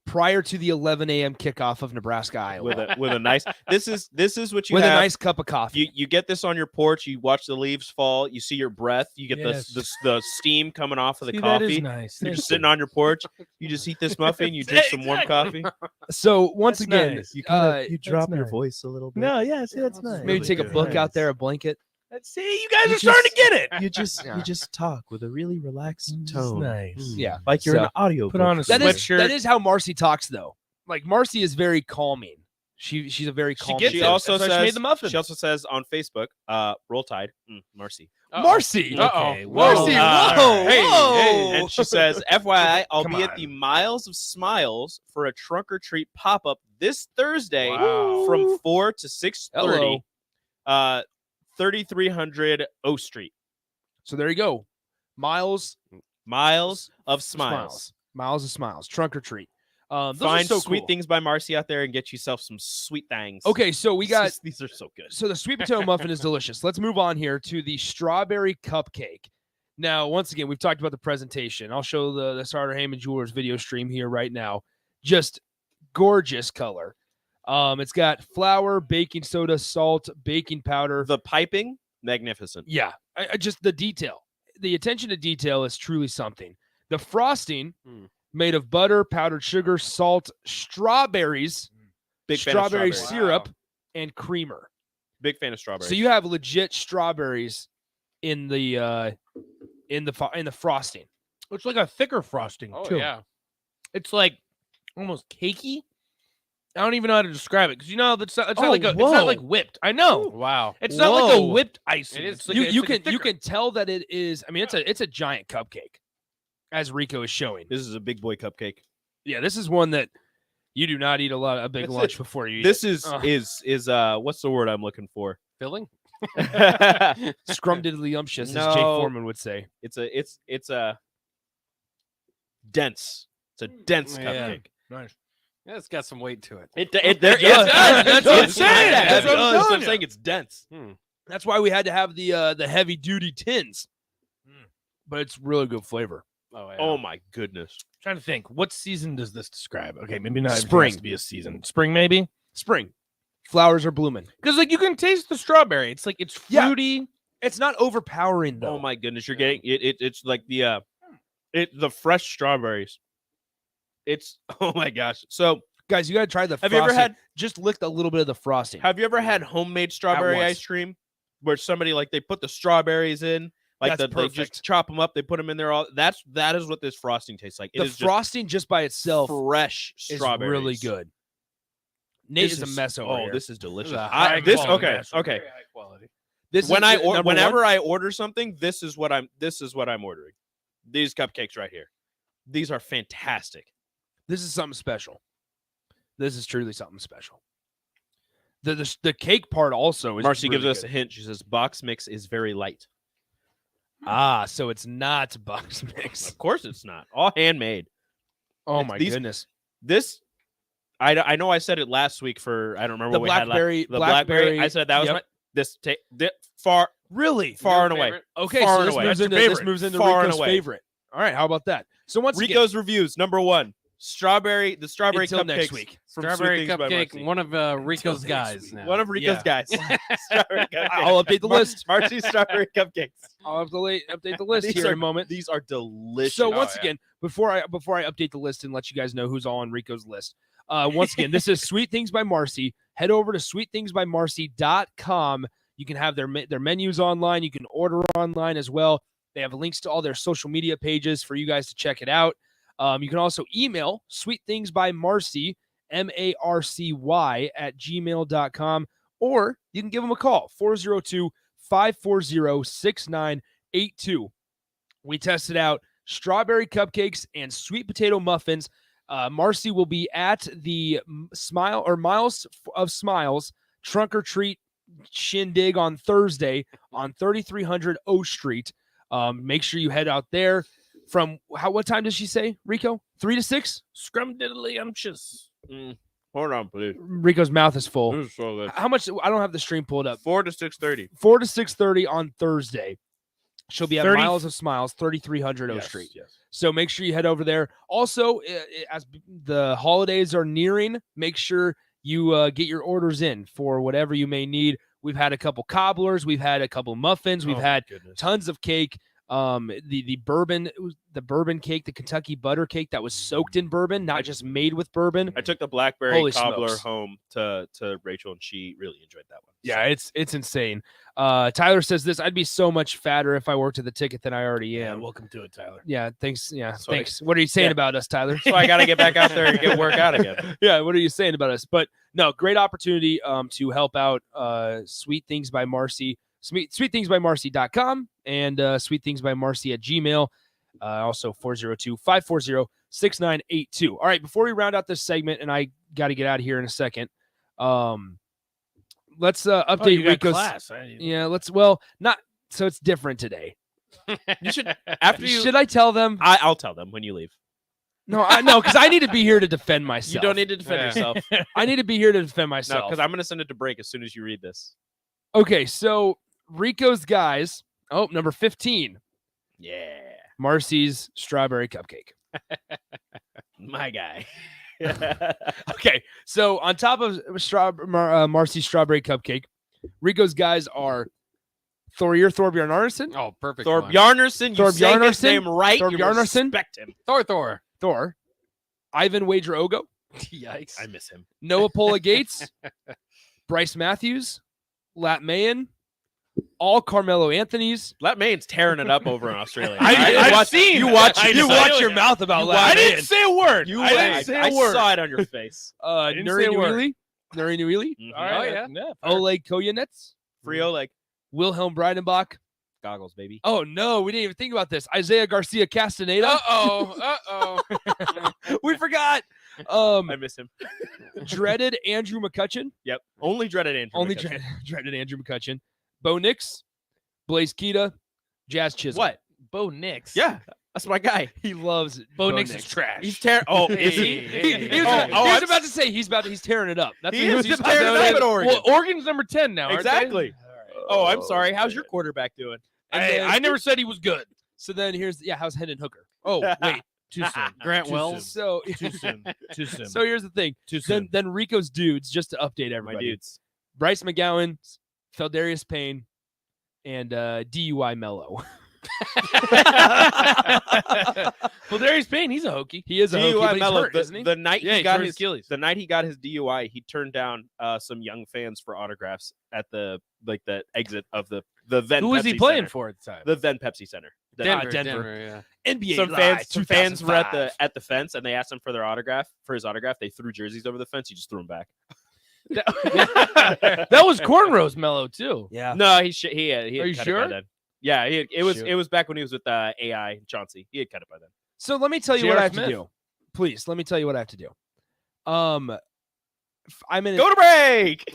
prior to the 11 a.m. kickoff of Nebraska, Iowa. with a nice. This is what you with have. a nice cup of coffee. You get this on your porch. You watch the leaves fall. You see your breath. You get the steam coming off of the See, coffee. that is nice. You're Thank just sitting on your porch. You just eat this muffin. You drink some warm coffee. So once That's again, nice. You That's drop your nice. voice a little bit. No, yeah, see, that's nice. maybe take a book out there, a blanket. See, you guys are starting to get it. You just talk with a really relaxed tone. Nice. Yeah. Like you're So, an audio. put on a That sweatshirt. is how Marcy talks, though. Like, Marcy is very calming. She's a very calm. gets She it. also That's why says she made the muffins. She also says on Facebook, "Roll Tide, Marcy." Marcy. Okay, Marcy. well, Whoa. And she says, "FYI, I'll Come be at on. the Miles of Smiles for a trunk or treat pop up this Thursday Wow. from 4 to 6:30, Hello. 3300 O Street. So there you go. Miles of Smiles. Miles of Smiles. Trunk or treat. Those are Find so Sweet cool. Things by Marcy out there and get yourself some sweet things. Okay, so we got these are so good. So the sweet potato muffin is delicious. Let's move on here to the strawberry cupcake. Now, once again, we've talked about the presentation. I'll show the Sartor Heyman Jewelers video stream here right now. Just gorgeous color. It's got flour, baking soda, salt, baking powder. The piping, magnificent. Yeah, I just the detail. The attention to detail is truly something. The frosting made of butter, powdered sugar, salt, strawberries, Big fan of strawberry strawberries. syrup, and creamer. Big fan of strawberries. So you have legit strawberries in the frosting. It's like a thicker frosting Oh too. yeah. It's like almost cakey. I don't even know how to describe it because it's not Oh, like it's whoa. not like whipped. I know. Wow. It's not like a Whoa. whipped icing. It is. It's like You a can thicker. tell that it is. I mean, it's a giant cupcake, as Rico is showing. This is a big boy cupcake. Yeah, this is one that you do not eat a big That's lunch it. before you eat. This it. is what's the word I'm looking for? Filling. scrumdiddlyumptious, as Jake No. Foreman would say. It's a dense. It's a dense Yeah. cupcake. Nice. Yeah, it's got some weight to it. It does. yes, That's what I'm it's saying. heavy. That's what I'm I'm telling you. saying it's dense. That's why we had to have the heavy duty tins. But it's really good flavor. Oh yeah. Oh my goodness. Trying to think, what season does this describe? Okay, maybe not. everything Spring. has to be a season. Spring, maybe. Spring. Flowers are blooming. Because like you can taste the strawberry. It's like it's Yeah. fruity. It's not overpowering though. Oh my goodness, you're getting it. It's like the fresh strawberries. It's oh my gosh. So Guys, you got to try the have you ever frosting. had Just lick a little bit of the frosting. have you ever had homemade strawberry once. ice cream where somebody like they put the strawberries in like That's they perfect. just chop them up, they put them in there all that is what this frosting tastes like. It The is frosting just by just itself fresh is strawberries. really good. Nate This is a mess over here. This is delicious. a high This quality okay, mushroom. okay. Very high quality. This When is I the number whenever one. I order something, this is what I'm ordering. These cupcakes right here. These are fantastic. This is something special. This is truly something special. The cake part also is Marcy gives really us a good. hint. She says box mix is very light. So it's not box mix. Of course it's not. All handmade. Oh It's my these- goodness. This I know I said it last week for I don't remember The what we had blackberry- the blackberry. I said that was yep. my this far Really? far and away. favorite? Okay, Far so and this away. moves, That's into, your this favorite. moves into Far and Rico's away. favorite. All right, how about that? So once again, Rico's reviews number 1. The strawberry Until cupcakes next week. from Strawberry Sweet Things by cupcake. Marcy. One of Rico's guys now. One of Rico's guys. Strawberry cupcakes. I'll update the list. Marcy's strawberry cupcakes. I'll update the list These here are, in a moment. These are delicious. So once again, before I update the list and let you guys know who's all on Rico's list, once again, this is Sweet Things by Marcy. Head over to sweetthingsbymarcy.com. You can have their menus online. You can order online as well. They have links to all their social media pages for you guys to check it out. You can also email sweetthingsbymarcy, MARCY @gmail.com, or you can give them a call, 402-540-6982. We tested out strawberry cupcakes and sweet potato muffins. Marcy will be at the Miles of Smiles Trunk or Treat Shindig on Thursday on 3300 O Street. Make sure you head out there. From what time does she say, Rico? 3 to 6? Scrumdiddlyumptious. Hold on, please. Rico's mouth is full. This is so good. How much? I don't have the stream pulled up. 4 to 6:30. 4 to 6:30 on Thursday. She'll be at 30 Miles of Smiles, 3300 O Yes, Street. yes. So make sure you head over there. Also, as the holidays are nearing, make sure you get your orders in for whatever you may need. We've had a couple cobblers. We've had a couple muffins. We've had tons of cake. The bourbon cake, the Kentucky butter cake that was soaked in bourbon, not just made with bourbon. I took the blackberry Holy cobbler smokes. home to Rachel, and she really enjoyed that one. Yeah, it's insane. Tyler says this: I'd be so much fatter if I worked at the ticket than I already am. welcome to it, Tyler. Yeah, thanks. Yeah, So thanks. What are you saying yeah. about us, Tyler? So I got to get back out there and get work out again. Yeah, what are you saying about us? But no, great opportunity to help out Sweet Things by Marcy, sweetthingsbymarcy.com and Sweet Things by Marcy at Gmail. Also 402-540-6982. All right, before we round out this segment, and I got to get out of here in a second. Let's update you got Rico's class. Yeah, not so it's different today. You should after you. Should I tell them? I'll tell them when you leave. No, because I need to be here to defend myself. You don't need to defend yourself. I need to be here to defend No, myself. because I'm going to send it to break as soon as you read this. Okay, so Rico's guys. Oh, number 15. Yeah, Marcy's strawberry cupcake. my guy. Okay, so on top of Marcy's strawberry cupcake, Rico's guys are Thorbjorn Arneson. Oh, perfect. Thorbjarnarson. You say his name right. You Thorbjarnarson. respect him. Thor. Ivan Wager-Ogo. Yikes. I miss him. Noah Pola Gates. Bryce Matthews. Lat Mayen. All Carmelo Anthony's. Lat Mayen's tearing it up over in Australia. I've seen. You watch your mouth about Lat I Mayen. didn't say a word. I didn't say a word. I saw it on your face. Nuri say a word. Nuili. Mhm. All right. Yeah. Oleg Koyanets. Free Oleg. Wilhelm Breidenbach. Goggles, baby. Oh, no. We didn't even think about this. Isaiah Garcia Castaneda. Uh-oh. We forgot. I miss him. Dreaded Andrew McCutcheon. Yep. Only dreaded Andrew. Only McCutcheon. dreaded Andrew McCutcheon. Bo Nix. Blaze Keita. Jazz Chisholm. What? Bo Nix. Yeah, that's my guy. He loves Bo Nix is trash. He's tearing. Oh, is he? He was about to say he's tearing it up. That's He what is. he was He's about tearing to it say. up at Oregon. Well, Oregon's number 10 now, aren't they? Exactly. Oh, I'm sorry. How's your quarterback doing? And I never said he was good. So then how's Hendon Hooker? Oh, wait. Too soon. Grant Too Wells. So Too soon. Too soon. So here's the thing. Too soon. Then Rico's dudes, just to update My everybody. dudes. Bryce McGowan, Feldarius Payne, and DUI Mello. Well, Darius Payne, he's a Hokie. He is a Hokie, but DUI he's Mello. hurt, isn't he? The night Yeah, he he got tore his his Achilles. the night he got his DUI, he turned down some young fans for autographs at the exit of the then. Who was he Pepsi playing Center. for at the time? The then Pepsi Center. Denver. Yeah. NBA Some Live fans were 2005. at the fence and they asked him for his autograph. They threw jerseys over the fence. He just threw them back. That was cornrows Mello too. Yeah. No, he had Are you cut sure? it by then. Yeah, it was Shoot. back when he was with AI and Chauncey. He had cut it by then. So let me tell you what J.R. I have Smith. to do. Please, let me tell you what I have to do. I'm in Go to break.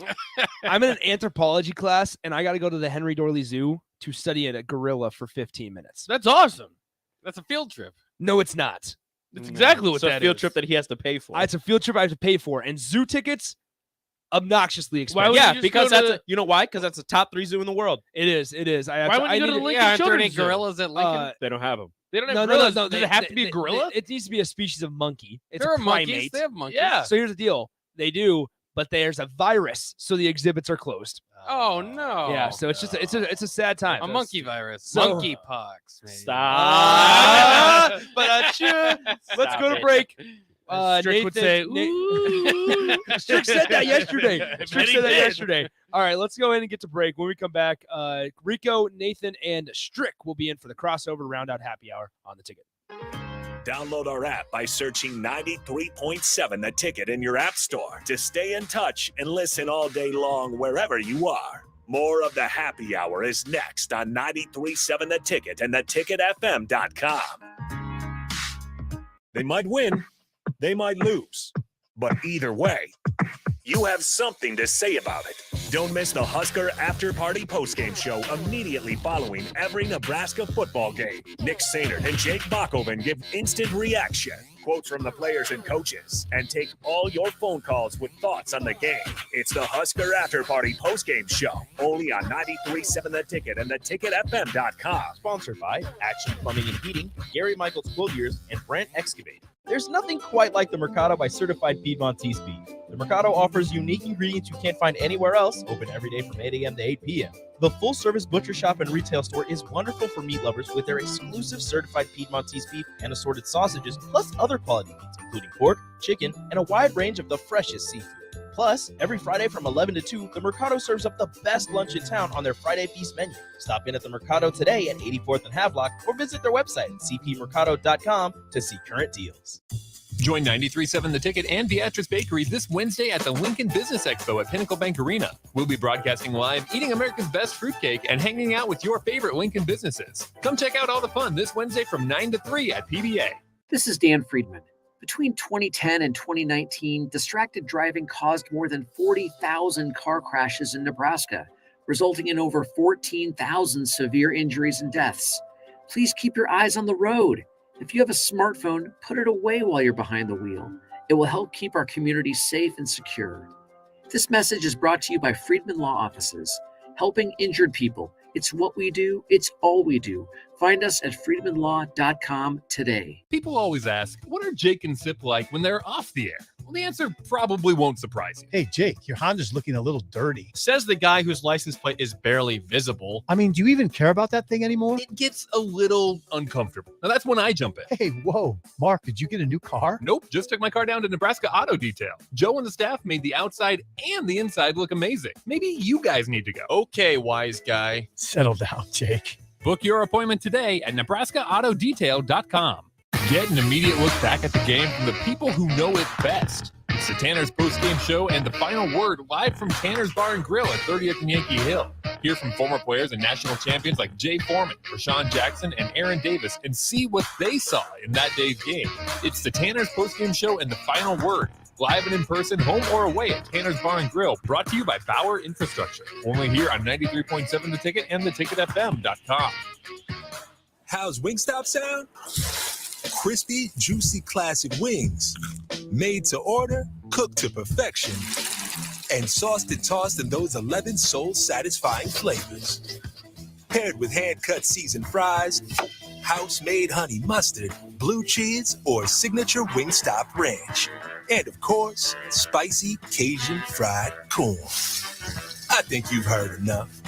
I'm in an anthropology class, and I got to go to the Henry Dorley Zoo to study a gorilla for 15 minutes. That's awesome. That's a field trip. No, it's not. That's exactly what It's a that field is. trip that he has to pay for. It's a field trip I have to pay for, and zoo tickets obnoxiously Why expensive. would you Yeah, just because go to that's you know why? Because that's the top 3 zoo in the world. It is. I Why wouldn't you go to the need Lincoln Aren't there any Children's Zoo? gorillas at Lincoln? They don't have them. They don't have gorillas. Does it have to be a they- gorilla? It needs to be a species of monkey. It's there a are monkeys. primate. They have monkeys. Yeah. So here's the deal. They do, but there's a virus, so the exhibits are closed. Oh no. Yeah, so it's just it's a sad time. a monkey virus. So- Monkey pox. maybe. Stop. Let's go to break. Strick would say, Nathan- Strick said that yesterday. Strick said that yesterday. All right, let's go ahead and get to break. When we come back, Rico, Nathan, and Strick will be in for the crossover to round out happy hour on the ticket. Download our app by searching 93.7 The Ticket in your app store to stay in touch and listen all day long wherever you are. More of the happy hour is next on 93.7 The Ticket and theticketfm.com. They might win, they might lose, but either way, you have something to say about it. Don't miss the Husker After Party postgame show immediately following every Nebraska football game. Nick Sainert and Jake Bachhoven give instant reaction, quotes from the players and coaches, and take all your phone calls with thoughts on the game. It's the Husker After Party postgame show, only on 93.7 The Ticket and theticketfm.com. Sponsored by Action Plumbing and Heating, Gary Michaels Quilliers, and Brent Excavate. There's nothing quite like the Mercado by Certified Piedmontese beef. The Mercado offers unique ingredients you can't find anywhere else, open every day from 8 a.m. to 8 p.m. The full-service butcher shop and retail store is wonderful for meat lovers with their exclusive Certified Piedmontese beef and assorted sausages, plus other quality meats, including pork, chicken, and a wide range of the freshest seafood. Plus, every Friday from 11 to 2, the Mercado serves up the best lunch in town on their Friday Feast menu. Stop in at the Mercado today at 84th and Havelock or visit their website at cpmercado.com to see current deals. Join 93.7 The Ticket and Beatrice Bakery this Wednesday at the Lincoln Business Expo at Pinnacle Bank Arena. We'll be broadcasting live, eating America's best fruitcake, and hanging out with your favorite Lincoln businesses. Come check out all the fun this Wednesday from 9 to 3 at PBA. This is Dan Friedman. Between 2010 and 2019, distracted driving caused more than 40,000 car crashes in Nebraska, resulting in over 14,000 severe injuries and deaths. Please keep your eyes on the road. If you have a smartphone, put it away while you're behind the wheel. It will help keep our community safe and secure. This message is brought to you by Friedman Law Offices, helping injured people. It's what we do. It's all we do. Find us at freedmanlaw.com today. People always ask, what are Jake and Sip like when they're off the air? Well, the answer probably won't surprise you. Hey, Jake, your Honda's looking a little dirty. Says the guy whose license plate is barely visible. I mean, do you even care about that thing anymore? It gets a little uncomfortable. Now, that's when I jump in. Hey, whoa. Mark, did you get a new car? Nope, just took my car down to Nebraska Auto Detail. Joe and the staff made the outside and the inside look amazing. Maybe you guys need to go. Okay, wise guy. Settle down, Jake. Book your appointment today at NebraskaAutoDetail.com. Get an immediate look back at the game from the people who know it best. It's the Tanner's post-game show and the final word live from Tanner's Bar and Grill at 30th and Yankee Hill. Hear from former players and national champions like Jay Foreman, Rashawn Jackson, and Aaron Davis and see what they saw in that day's game. It's the Tanner's post-game show and the final word. Live and in person, home or away at Tanner's Bar and Grill, brought to you by Bauer Infrastructure. Only here on 93.7 The Ticket and theticketfm.com. How's Wingstop sound? Crispy, juicy, classic wings. Made to order, cooked to perfection. And sauced and tossed in those 11 soul-satisfying flavors. Paired with hand-cut seasoned fries, house-made honey mustard, blue cheese, or signature Wingstop ranch. And of course, spicy Cajun fried corn. I think you've heard enough.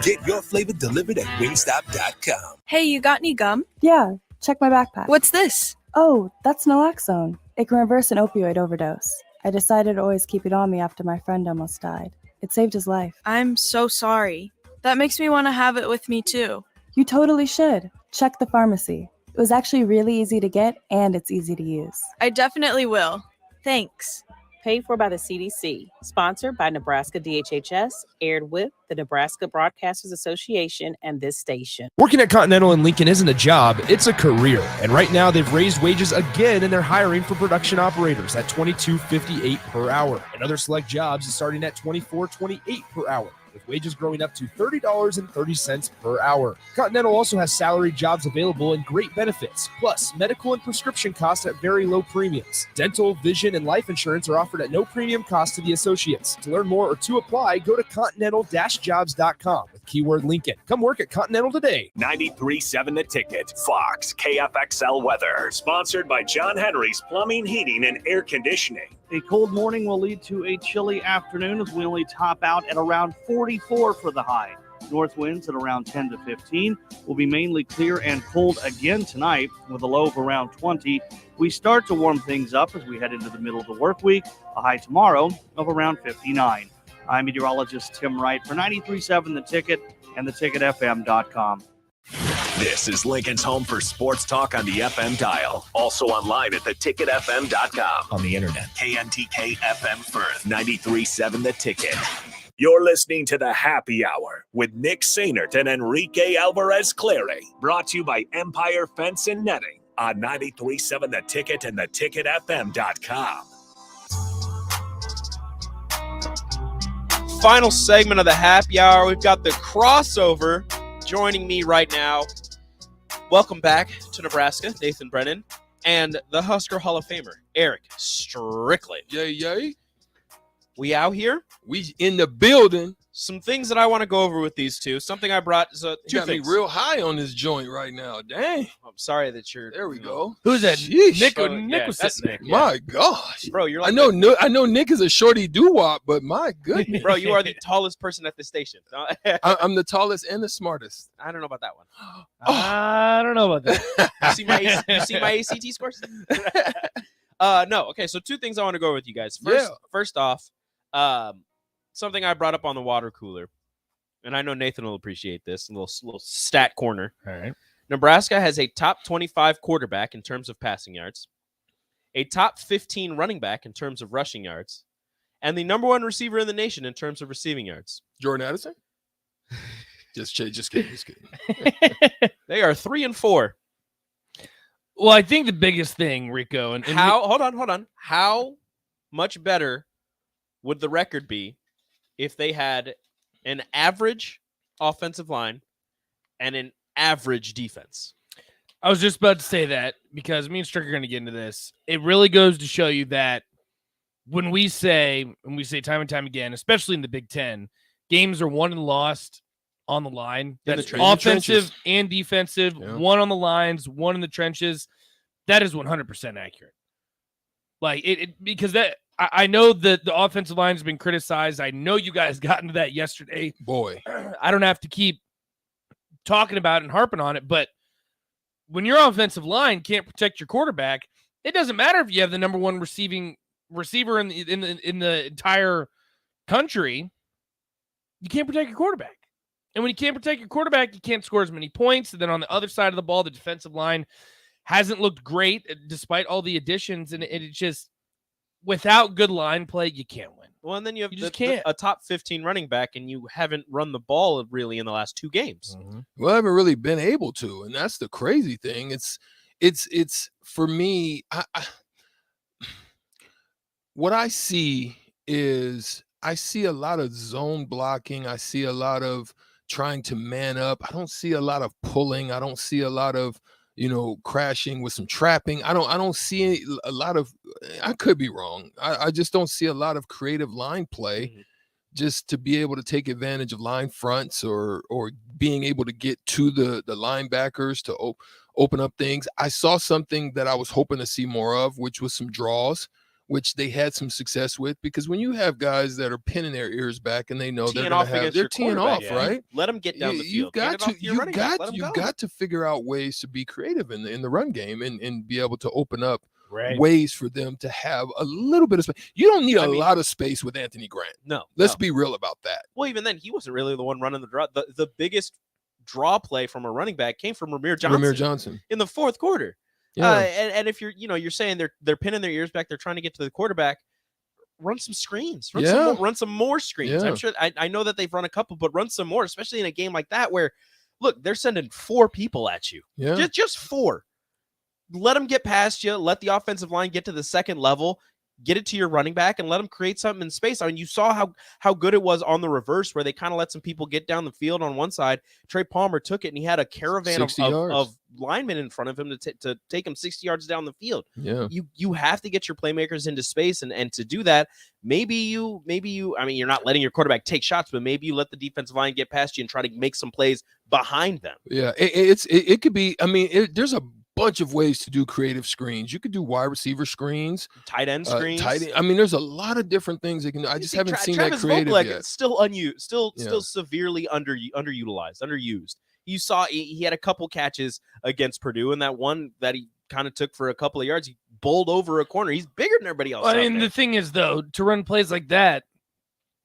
Get your flavor delivered at wingstop.com. Hey, you got any gum? Yeah, check my backpack. What's this? Oh, that's naloxone. It can reverse an opioid overdose. I decided to always keep it on me after my friend almost died. It saved his life. I'm so sorry. That makes me want to have it with me too. You totally should. Check the pharmacy. It was actually really easy to get and it's easy to use. I definitely will. Thanks. Paid for by the CDC. Sponsored by Nebraska DHHS. Aired with the Nebraska Broadcasters Association and this station. Working at Continental in Lincoln isn't a job, it's a career. And right now they've raised wages again and they're hiring for production operators at $22.58 per hour. And other select jobs is starting at $24.28 per hour, with wages growing up to $30.30 per hour. Continental also has salary jobs available and great benefits, plus medical and prescription costs at very low premiums. Dental, vision, and life insurance are offered at no premium cost to the associates. To learn more or to apply, go to continental-jobs.com with keyword Lincoln. Come work at Continental today. 93.7 The Ticket, Fox, KFXL weather. Sponsored by John Henry's Plumbing, Heating, and Air Conditioning. A cold morning will lead to a chilly afternoon as we only top out at around 44 for the high. North winds at around 10 to 15 will be mainly clear and cold again tonight with a low of around 20. We start to warm things up as we head into the middle of the work week, a high tomorrow of around 59. I'm meteorologist Tim Wright for 93.7 The Ticket and theticketfm.com. This is Lincoln's home for sports talk on the FM dial. Also online at theticketfm.com. On the internet. KNTK FM Firth, 93.7 The Ticket. You're listening to the Happy Hour with Nick Sainert and Enrique Alvarez Clary. Brought to you by Empire Fence and Netting on 93.7 The Ticket and theticketfm.com. Final segment of the Happy Hour. We've got the crossover joining me right now. Welcome back to Nebraska, Nathan Brennan, and the Husker Hall of Famer, Eric Strickland. Yay, yay. We out here? We in the building. some things that I want to go over with these two. Something I brought. So You got me real high on this joint right now. Dang. I'm sorry that you're. There we go. Who's that? Sheesh. Nick, Bro, Nick yeah, was that's sitting there. Nick, My gosh. Bro, you're like I know Nick is a shorty doo-wop, but my goodness. Bro, you are the tallest person at the station. I'm the tallest and the smartest. I don't know about that one. I don't know about that. You see my ACT scores? No. Okay, so two things I want to go over with you guys. First off, something I brought up on the water cooler, and I know Nathan will appreciate this. A little stat corner. All right. Nebraska has a top 25 quarterback in terms of passing yards, a top 15 running back in terms of rushing yards, and the number one receiver in the nation in terms of receiving yards. Jordan Addison? Just kidding. They are 3 and 4. Well, I think the biggest thing, Rico, and hold on. How much better would the record be if they had an average offensive line and an average defense? I was just about to say that because me and Strick are going to get into this. It really goes to show you that when we say time and time again, especially in the Big Ten, games are won and lost on the line. That's offensive and defensive, one on the lines, one in the trenches. That is 100% accurate. Like it because that I know that the offensive line has been criticized. I know you guys got into that yesterday. Boy, I don't have to keep talking about it and harping on it, but when your offensive line can't protect your quarterback, it doesn't matter if you have the number one receiver in the entire country. You can't protect your quarterback. And when you can't protect your quarterback, you can't score as many points. And then on the other side of the ball, the defensive line hasn't looked great despite all the additions. And it just, without good line play, you can't win. Well, and then you have just can't. A top 15 running back, and you haven't run the ball really in the last 2 games. Mm-hmm. Well, I haven't really been able to, and that's the crazy thing. It's for me. What I see is I see a lot of zone blocking. I see a lot of trying to man up. I don't see a lot of pulling. I don't see a lot of crashing with some trapping. I don't see a lot of, I could be wrong. I just don't see a lot of creative line play just to be able to take advantage of line fronts or being able to get to the linebackers to open up things. I saw something that I was hoping to see more of, which was some draws, which they had some success with, because when you have guys that are pinning their ears back and they know they're teeing off, right? Let them get down the field. You've got to figure out ways to be creative in the run game and be able to open up ways for them to have a little bit of space. You don't need a lot of space with Anthony Grant. No. Let's be real about that. Well, even then, he wasn't really the one running the draw. The biggest draw play from a running back came from Ramir Johnson in the fourth quarter. Yeah. And if you're saying they're pinning their ears back, they're trying to get to the quarterback, run some screens, run some more screens. I'm sure I know that they've run a couple, but run some more, especially in a game like that where, look, they're sending 4 people at you. Yeah. Just 4. Let them get past you. Let the offensive line get to the second level. Get it to your running back and let them create something in space. I mean, you saw how good it was on the reverse where they kind of let some people get down the field on one side. Trey Palmer took it, and he had a caravan of linemen in front of him to take him 60 yards down the field. Yeah, you have to get your playmakers into space, and to do that, maybe you. I mean, you're not letting your quarterback take shots, but maybe you let the defensive line get past you and try to make some plays behind them. Yeah, it could be. I mean, there's a bunch of ways to do creative screens. You could do wide receiver screens, tight end screens. I mean, there's a lot of different things you can do. I just haven't seen Travis that creative Vokalek, yet. Still unused, still severely underutilized. You saw he had a couple catches against Purdue, and that one that he kind of took for a couple of yards, he bowled over a corner. He's bigger than everybody else. I mean, the thing is, though, to run plays like that,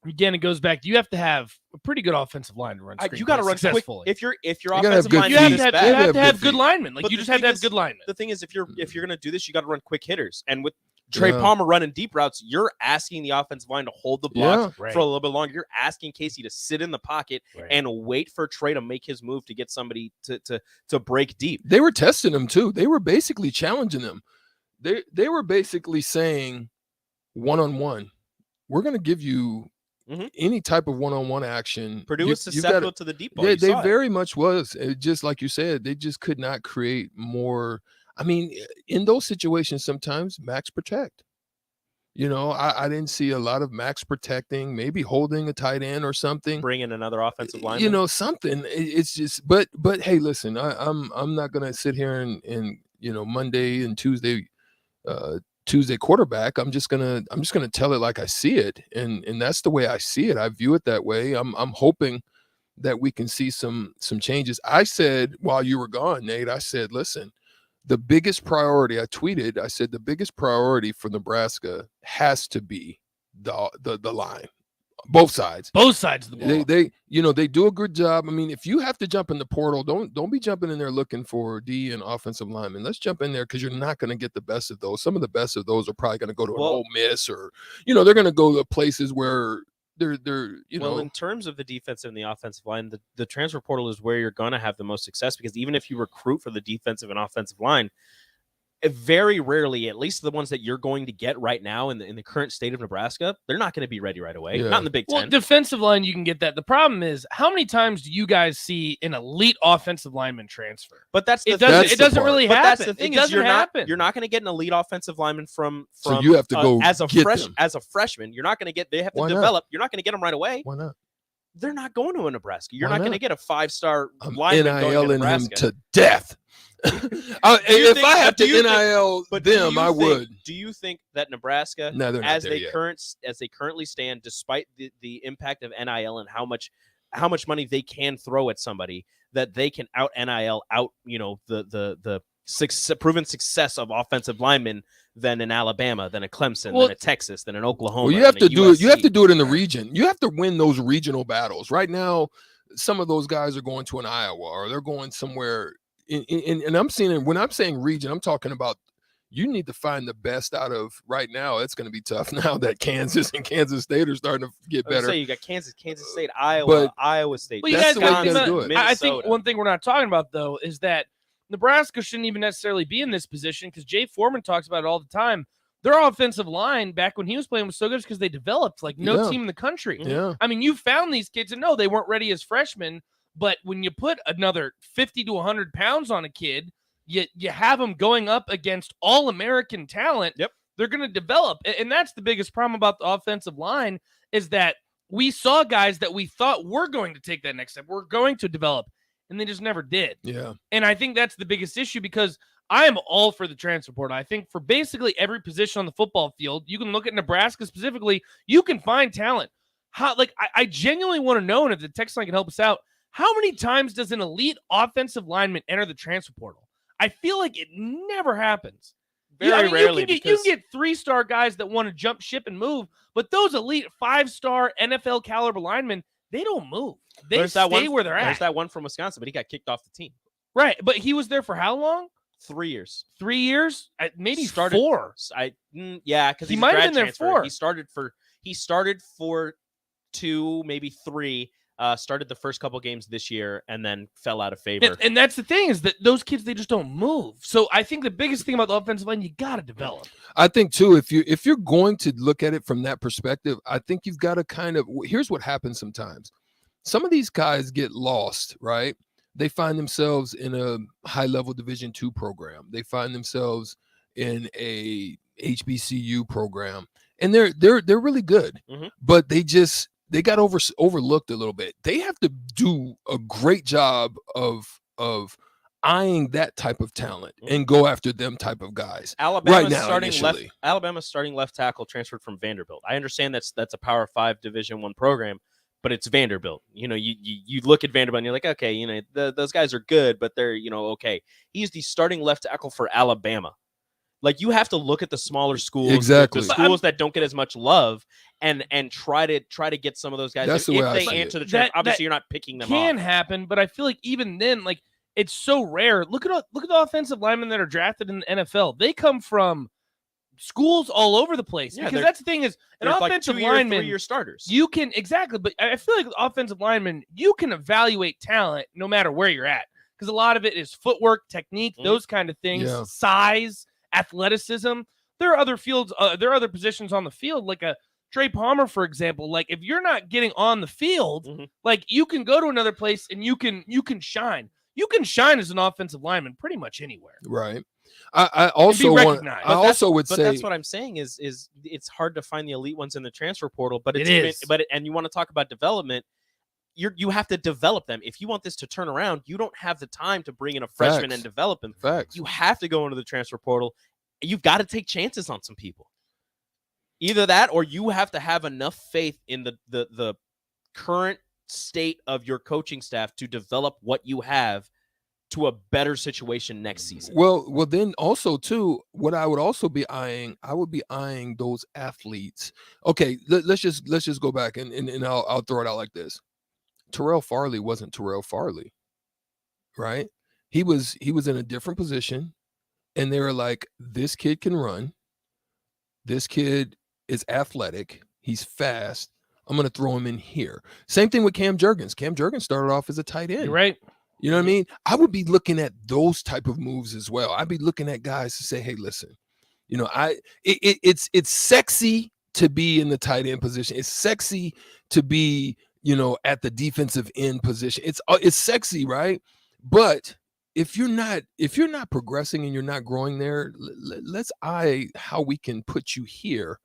again, it goes back. You have to have a pretty good offensive line to run. You got to run quick. If your offensive line, you have to have good linemen. Like, you just have to have good linemen. The thing is, if you're going to do this, you got to run quick hitters. And with Trey Palmer running deep routes, you're asking the offensive line to hold the block for a little bit longer. You're asking Casey to sit in the pocket and wait for Trey to make his move to get somebody to break deep. They were testing him too. They were basically challenging them. They were basically saying, one-on-one, we're going to give you any type of one-on-one action. Purdue was susceptible to the deep ball. They very much was. Just like you said, they just could not create more. I mean, in those situations, sometimes max protect. You know, I didn't see a lot of max protecting, maybe holding a tight end or something. Bring in another offensive lineman. You know, something. It's just, but hey, listen, I'm not gonna sit here and you know, Monday and Tuesday quarterback. I'm just gonna tell it like I see it, and that's the way I see it. I view it that way. I'm hoping that we can see some changes. I said while you were gone, Nate, I said, listen, the biggest priority, I tweeted, I said the biggest priority for Nebraska has to be the line. Both sides of the ball. They you know, they do a good job. I mean, if you have to jump in the portal, don't be jumping in there looking for D and offensive linemen. Let's jump in there, because you're not going to get the best of those. Some of the best of those are probably going to go to an Ole Miss, or you know, they're going to go to places where they're you know. Well, in terms of the defensive and the offensive line, the transfer portal is where you're going to have the most success, because even if you recruit for the defensive and offensive line, very rarely, at least the ones that you're going to get right now in the current state of Nebraska, they're not going to be ready right away. Yeah. Not in the Big Ten. Well, defensive line, you can get that. The problem is, how many times do you guys see an elite offensive lineman transfer? But that's the it doesn't really happen. That's the thing, it doesn't happen. You're not going to get an elite offensive lineman from So you have to go as a get them. as a freshman. You're not going to get. They have to Why not? develop. You're not going to get them right away. Why not? They're not going to a Nebraska. You're Why not going to not? get a 5-star lineman going to NIL-ing him Nebraska. to death. If I have to NIL them, I would. Do you think that Nebraska, No, they're not as there they yet. as they currently stand, despite the impact of NIL and how much money they can throw at somebody, that they can out NIL out, you know, the proven success of offensive linemen than in Alabama, than a Clemson, than a Texas, than an Oklahoma? Well, you have than to a do it. You USC? have to do it in the region. You have to win those regional battles. Right now, some of those guys are going to an Iowa, or they're going somewhere. And I'm seeing it, when I'm saying region, I'm talking about you need to find the best out of right now. It's going to be tough now that Kansas and Kansas State are starting to get better. Say you got Kansas State, Iowa, But Iowa State. Well, you That's guys the way you got gotta do it. I think one thing we're not talking about, though, is that Nebraska shouldn't even necessarily be in this position, because Jay Foreman talks about it all the time. Their offensive line back when he was playing was so good because they developed like no Yeah. team in the country. Yeah. I mean, you found these kids, and no, they weren't ready as freshmen, but when you put another 50 to 100 pounds on a kid, you have them going up against all-American talent. Yep. They're going to develop. And that's the biggest problem about the offensive line, is that we saw guys that we thought were going to take that next step, were going to develop, and they just never did. Yeah. And I think that's the biggest issue, because I am all for the transfer portal. I think for basically every position on the football field, you can look at Nebraska specifically, you can find talent. I genuinely want to know, and if the text line can help us out, how many times does an elite offensive lineman enter the transfer portal? I feel like it never happens. Very rarely. You can get 3-star guys that want to jump ship and move, but those elite 5-star NFL caliber linemen, they don't move. They stay where they're at. There's that one from Wisconsin, but he got kicked off the team. Right, but he was there for how long? 3 years. 3 years? Maybe Started 4. Yeah, because He might have been there 4. He started for 2, maybe 3. Started the first couple games this year and then fell out of favor. And that's the thing, is that those kids, they just don't move. So I think the biggest thing about the offensive line, you got to develop. I think too, if you're going to look at it from that perspective, I think you've got to kind of, here's what happens sometimes. Some of these guys get lost, right? They find themselves in a high-level Division II program. They find themselves in a HBCU program, and they're really good, but they got overlooked a little bit. They have to do a great job of eyeing that type of talent and go after them type of guys. Alabama's Initially. starting left tackle transferred from Vanderbilt. I understand that's a Power 5 Division I program, but it's Vanderbilt. You know, you look at Vanderbilt and you're like, okay, you know, those guys are good, but they're, you know, okay. He's the starting left tackle for Alabama. Like, you have to look at the smaller schools, Exactly. the schools that don't get as much love, and try to get some of those guys. That's if the way I they see answer it. the transfer, obviously that you're not picking them can off. happen, but I feel like even then, like, it's so rare. Look at the offensive linemen that are drafted in the NFL. They come from schools all over the place. Yeah, Because that's the thing, is an They're like offensive 2-year, lineman, 3-year starters. you can, exactly, but I feel like offensive linemen, you can evaluate talent no matter where you're at, because a lot of it is footwork, technique, those kind of things, Yeah. size, athleticism. There are other fields, there are other positions on the field, like a Trey Palmer, for example. Like, if you're not getting on the field, like, you can go to another place and you can shine. You can shine as an offensive lineman pretty much anywhere. Right. I also want. recognized. I also would But say that's what I'm saying is it's hard to find the elite ones in the transfer portal. But it's It even, is. and you want to talk about development. You have to develop them. If you want this to turn around, you don't have the time to bring in a freshman Facts. and develop him. Facts. You have to go into the transfer portal. You've got to take chances on some people. Either that, or you have to have enough faith in the current state of your coaching staff to develop what you have to a better situation next season. Well, then also too, what I would also be eyeing, I would be eyeing those athletes. Okay, let's just go back and I'll throw it out like this. Terrell Farley wasn't Terrell Farley, right? He was in a different position, and they were like, this kid can run. This kid is athletic. He's fast. I'm going to throw him in here. Same thing with Cam Jurgens. Cam Jurgens started off as a tight end. You're right. You know what I mean? I would be looking at those type of moves as well. I'd be looking at guys to say, hey, listen, you know, it's sexy to be in the tight end position. It's sexy to be, you know, at the defensive end position. It's sexy, right? But if you're not progressing and you're not growing there, let's eye how we can put you here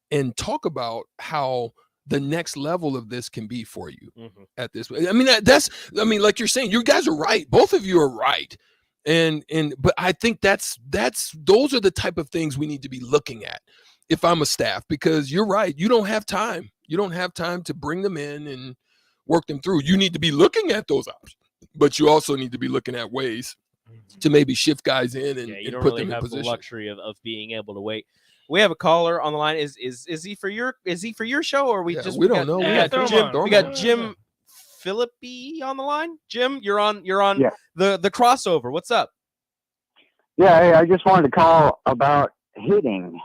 and talk about how the next level of this can be for you at this. I mean, like you're saying, you guys are right. Both of you are right. But I think those are the type of things we need to be looking at if I'm a staff, because you're right. You don't have time. You don't have time to bring them in and work them through. You need to be looking at those options, but you also need to be looking at ways to maybe shift guys in and, you don't put really them in have position. the luxury of being able to wait. We have a caller on the line. Is he for your show, or we we don't know. We got Jim Philippi on the line. Jim, you're on the crossover. What's up? Yeah, hey, I just wanted to call about hitting.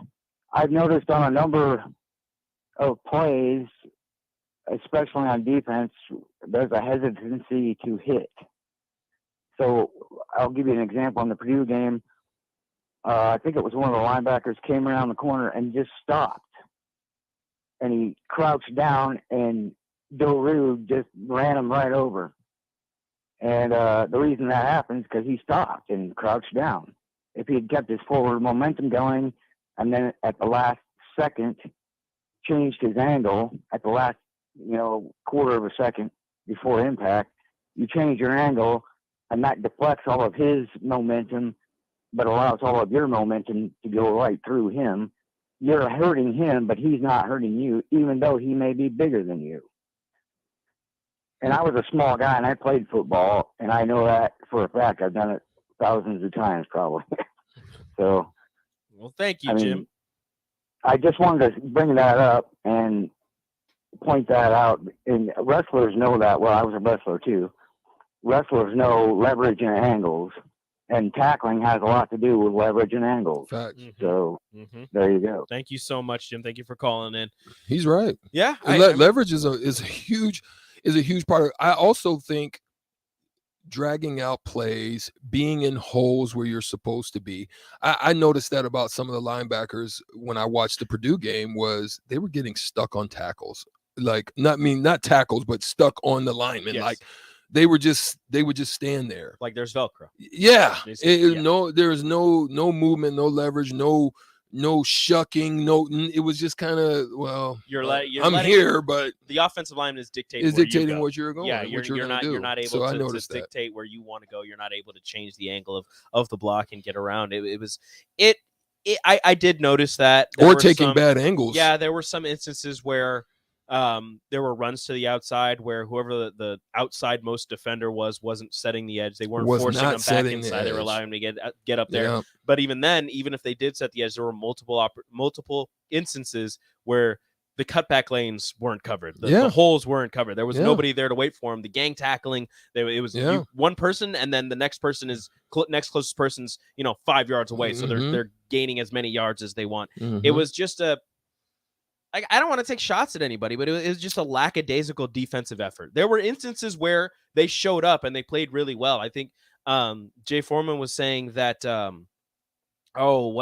I've noticed on a number of plays, especially on defense, there's a hesitancy to hit. So I'll give you an example. In the Purdue game, I think it was one of the linebackers came around the corner and just stopped. And he crouched down, and Doru just ran him right over. And the reason that happens is because he stopped and crouched down. If he had kept his forward momentum going and then at the last second changed his angle at the last, quarter of a second before impact, you change your angle, and that deflects all of his momentum, but allows all of your momentum to go right through him. You're hurting him, but he's not hurting you, even though he may be bigger than you. And I was a small guy, and I played football, and I know that for a fact. I've done it thousands of times, probably. So, well, thank you, Jim. I just wanted to bring that up and point that out. And wrestlers know that. Well, I was a wrestler too. Wrestlers know leverage and angles, and tackling has a lot to do with leverage and angles. So there you go. Thank you so much, Jim. Thank you for calling in. He's right. Yeah, leverage is a huge part of. I also think dragging out plays, being in holes where you're supposed to be. I noticed that about some of the linebackers when I watched the Purdue game, was they were getting stuck on tackles. Like, not tackles, but stuck on the linemen. Yes. Like they would just stand there. Like there's Velcro. Yeah. There's no movement, no leverage, no shucking, it was just kind of, I'm here, but the offensive lineman is dictating what you're going. Yeah, you're not able to that. dictate where you want to go. You're not able to change the angle of the block and get around. I did notice that. Or taking bad angles. Yeah, there were some instances where there were runs to the outside where whoever the outside most defender wasn't setting the edge. They weren't forcing them back inside. They were allowing them to get up there. Yeah. But even then, even if they did set the edge, there were multiple instances where the cutback lanes weren't covered. The holes weren't covered. There was nobody there to wait for them. The gang tackling, it was one person, and then the next person is next closest person's 5 yards away. So they're gaining as many yards as they want. It was just I don't want to take shots at anybody, but it was just a lackadaisical defensive effort. There were instances where they showed up and they played really well. I think Jay Foreman was saying that, one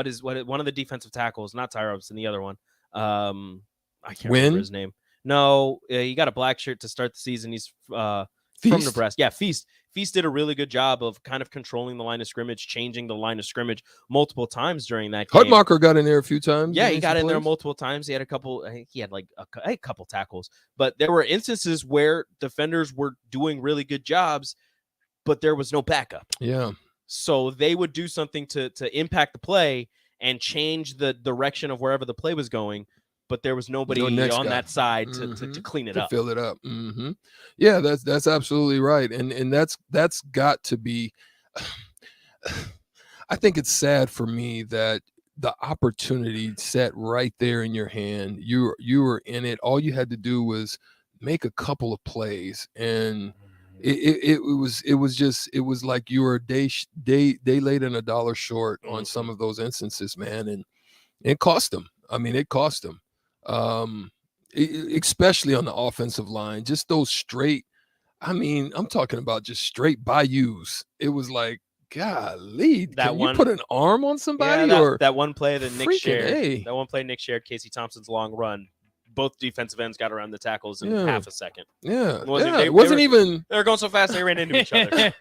of the defensive tackles, not Ty Robinson, the other one. I can't remember his name. No, he got a black shirt to start the season. He's From Nebraska. Yeah, Feast did a really good job of kind of controlling the line of scrimmage, changing the line of scrimmage multiple times during that game. Hutmacher got in there a few times. Yeah, he got in there multiple times. He had a couple. I think he had like a couple tackles, but there were instances where defenders were doing really good jobs, but there was no backup. Yeah. So they would do something to impact the play and change the direction of wherever the play was going, but there was nobody on that side to clean it up. Fill it up. Yeah, that's absolutely right. And that's got to be I think it's sad for me that the opportunity set right there in your hand. You were in it. All you had to do was make a couple of plays, and it was like you were a day late and a dollar short on some of those instances, man, and it cost them. I mean, it cost them. Especially on the offensive line, just those straight. I mean, I'm talking about just straight bayous. It was like, golly, you put an arm on somebody? Yeah, or that one play that Nick shared. A. That one play Nick shared, Casey Thompson's long run. Both defensive ends got around the tackles in half a second. Yeah, They were going so fast they ran into each other.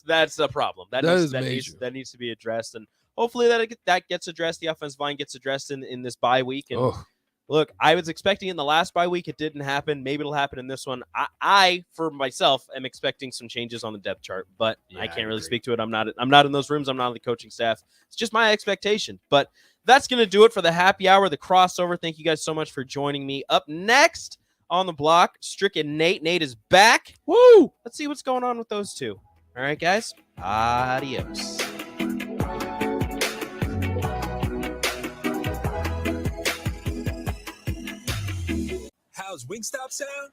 That's a problem. That needs to be addressed, and hopefully that gets addressed. The offensive line gets addressed in this bye week. And look, I was expecting in the last bye week, it didn't happen. Maybe it'll happen in this one. I for myself am expecting some changes on the depth chart, but I can't really speak to it. I'm not in those rooms. I'm not on the coaching staff. It's just my expectation. But that's going to do it for the happy hour, the crossover. Thank you guys so much for joining me. Up next on the block, Strick and Nate. Nate is back. Woo! Let's see what's going on with those two. All right, guys. Adios. How's Wingstop sound?